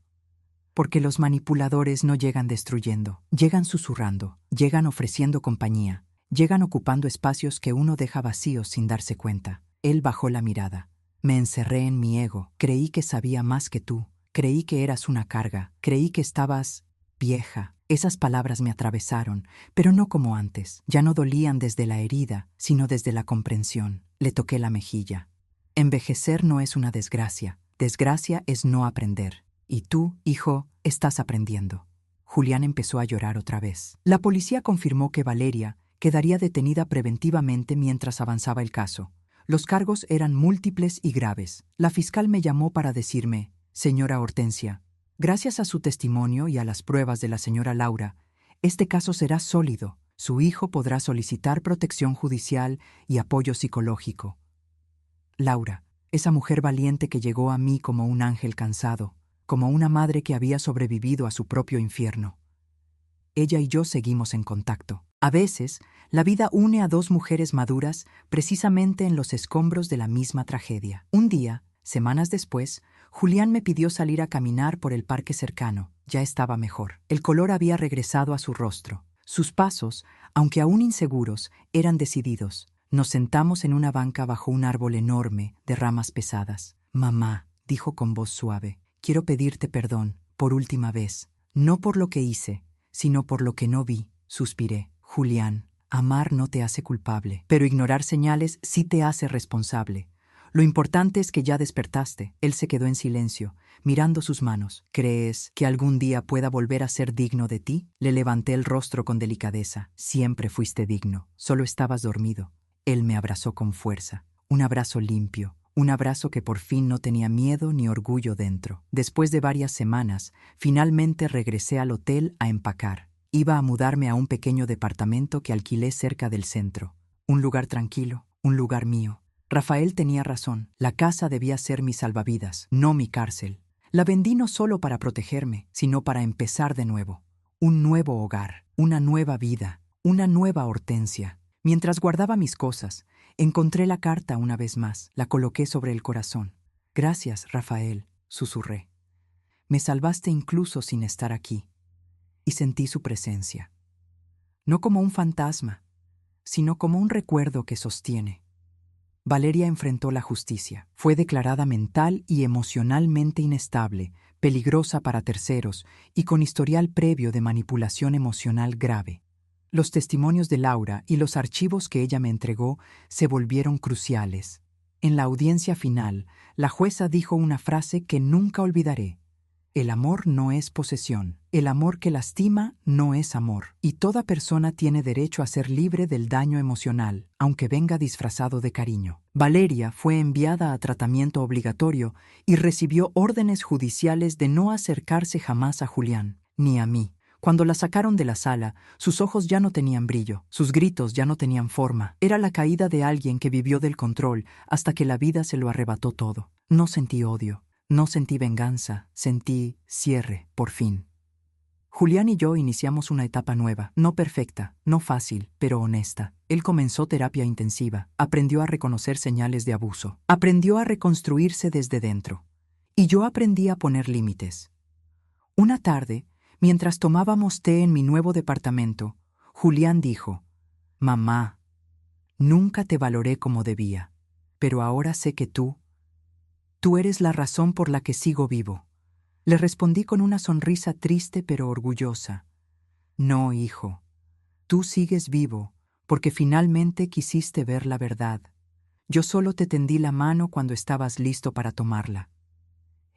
Porque los manipuladores no llegan destruyendo, llegan susurrando, llegan ofreciendo compañía, llegan ocupando espacios que uno deja vacíos sin darse cuenta. Él bajó la mirada. Me encerré en mi ego, creí que sabía más que tú, creí que eras una carga, creí que estabas vieja. Esas palabras me atravesaron, pero no como antes. Ya no dolían desde la herida, sino desde la comprensión. Le toqué la mejilla. Envejecer no es una desgracia. Desgracia es no aprender. Y tú, hijo, estás aprendiendo. Julián empezó a llorar otra vez. La policía confirmó que Valeria quedaría detenida preventivamente mientras avanzaba el caso. Los cargos eran múltiples y graves. La fiscal me llamó para decirme: «Señora Hortensia, gracias a su testimonio y a las pruebas de la señora Laura, este caso será sólido. Su hijo podrá solicitar protección judicial y apoyo psicológico». Laura, esa mujer valiente que llegó a mí como un ángel cansado, como una madre que había sobrevivido a su propio infierno. Ella y yo seguimos en contacto. A veces, la vida une a dos mujeres maduras precisamente en los escombros de la misma tragedia. Un día, semanas después, Julián me pidió salir a caminar por el parque cercano. Ya estaba mejor. El color había regresado a su rostro. Sus pasos, aunque aún inseguros, eran decididos. Nos sentamos en una banca bajo un árbol enorme de ramas pesadas. «Mamá», dijo con voz suave, «quiero pedirte perdón, por última vez. No por lo que hice, sino por lo que no vi». Suspiré. «Julián, amar no te hace culpable, pero ignorar señales sí te hace responsable. Lo importante es que ya despertaste». Él se quedó en silencio, mirando sus manos. «¿Crees que algún día pueda volver a ser digno de ti?» Le levanté el rostro con delicadeza. «Siempre fuiste digno, solo estabas dormido». Él me abrazó con fuerza, un abrazo limpio, un abrazo que por fin no tenía miedo ni orgullo dentro. Después de varias semanas, finalmente regresé al hotel a empacar. Iba a mudarme a un pequeño departamento que alquilé cerca del centro. Un lugar tranquilo, un lugar mío. Rafael tenía razón, la casa debía ser mi salvavidas, no mi cárcel. La vendí no solo para protegerme, sino para empezar de nuevo. Un nuevo hogar, una nueva vida, una nueva Hortensia. Mientras guardaba mis cosas, encontré la carta una vez más. La coloqué sobre el corazón. «Gracias, Rafael», susurré. «Me salvaste incluso sin estar aquí». Y sentí su presencia. No como un fantasma, sino como un recuerdo que sostiene. Valeria enfrentó la justicia. Fue declarada mental y emocionalmente inestable, peligrosa para terceros y con historial previo de manipulación emocional grave. Los testimonios de Laura y los archivos que ella me entregó se volvieron cruciales. En la audiencia final, la jueza dijo una frase que nunca olvidaré: «El amor no es posesión. El amor que lastima no es amor. Y toda persona tiene derecho a ser libre del daño emocional, aunque venga disfrazado de cariño». Valeria fue enviada a tratamiento obligatorio y recibió órdenes judiciales de no acercarse jamás a Julián, ni a mí. Cuando la sacaron de la sala, sus ojos ya no tenían brillo, sus gritos ya no tenían forma. Era la caída de alguien que vivió del control hasta que la vida se lo arrebató todo. No sentí odio, no sentí venganza, sentí cierre, por fin. Julián y yo iniciamos una etapa nueva, no perfecta, no fácil, pero honesta. Él comenzó terapia intensiva, aprendió a reconocer señales de abuso, aprendió a reconstruirse desde dentro. Y yo aprendí a poner límites. Una tarde, mientras tomábamos té en mi nuevo departamento, Julián dijo: «Mamá, nunca te valoré como debía, pero ahora sé que tú eres la razón por la que sigo vivo». Le respondí con una sonrisa triste pero orgullosa: «No, hijo, tú sigues vivo porque finalmente quisiste ver la verdad. Yo solo te tendí la mano cuando estabas listo para tomarla».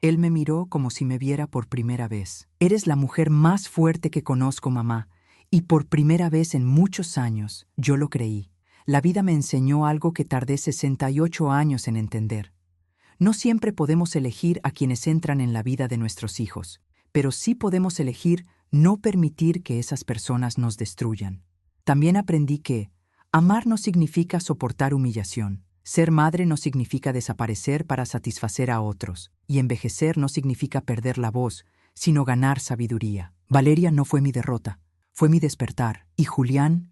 Él me miró como si me viera por primera vez. «Eres la mujer más fuerte que conozco, mamá», y por primera vez en muchos años yo lo creí. La vida me enseñó algo que tardé 68 años en entender. No siempre podemos elegir a quienes entran en la vida de nuestros hijos, pero sí podemos elegir no permitir que esas personas nos destruyan. También aprendí que amar no significa soportar humillación. Ser madre no significa desaparecer para satisfacer a otros, y envejecer no significa perder la voz, sino ganar sabiduría. Valeria no fue mi derrota, fue mi despertar, y Julián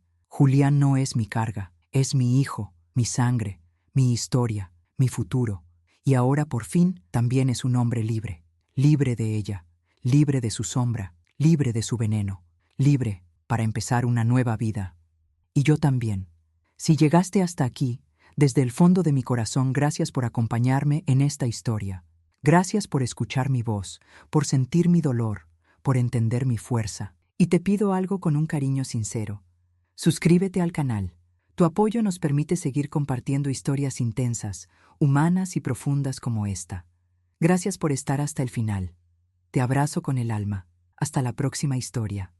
no es mi carga, es mi hijo, mi sangre, mi historia, mi futuro, y ahora por fin también es un hombre libre, libre de ella, libre de su sombra, libre de su veneno, libre para empezar una nueva vida. Y yo también. Si llegaste hasta aquí, desde el fondo de mi corazón, gracias por acompañarme en esta historia. Gracias por escuchar mi voz, por sentir mi dolor, por entender mi fuerza. Y te pido algo con un cariño sincero. Suscríbete al canal. Tu apoyo nos permite seguir compartiendo historias intensas, humanas y profundas como esta. Gracias por estar hasta el final. Te abrazo con el alma. Hasta la próxima historia.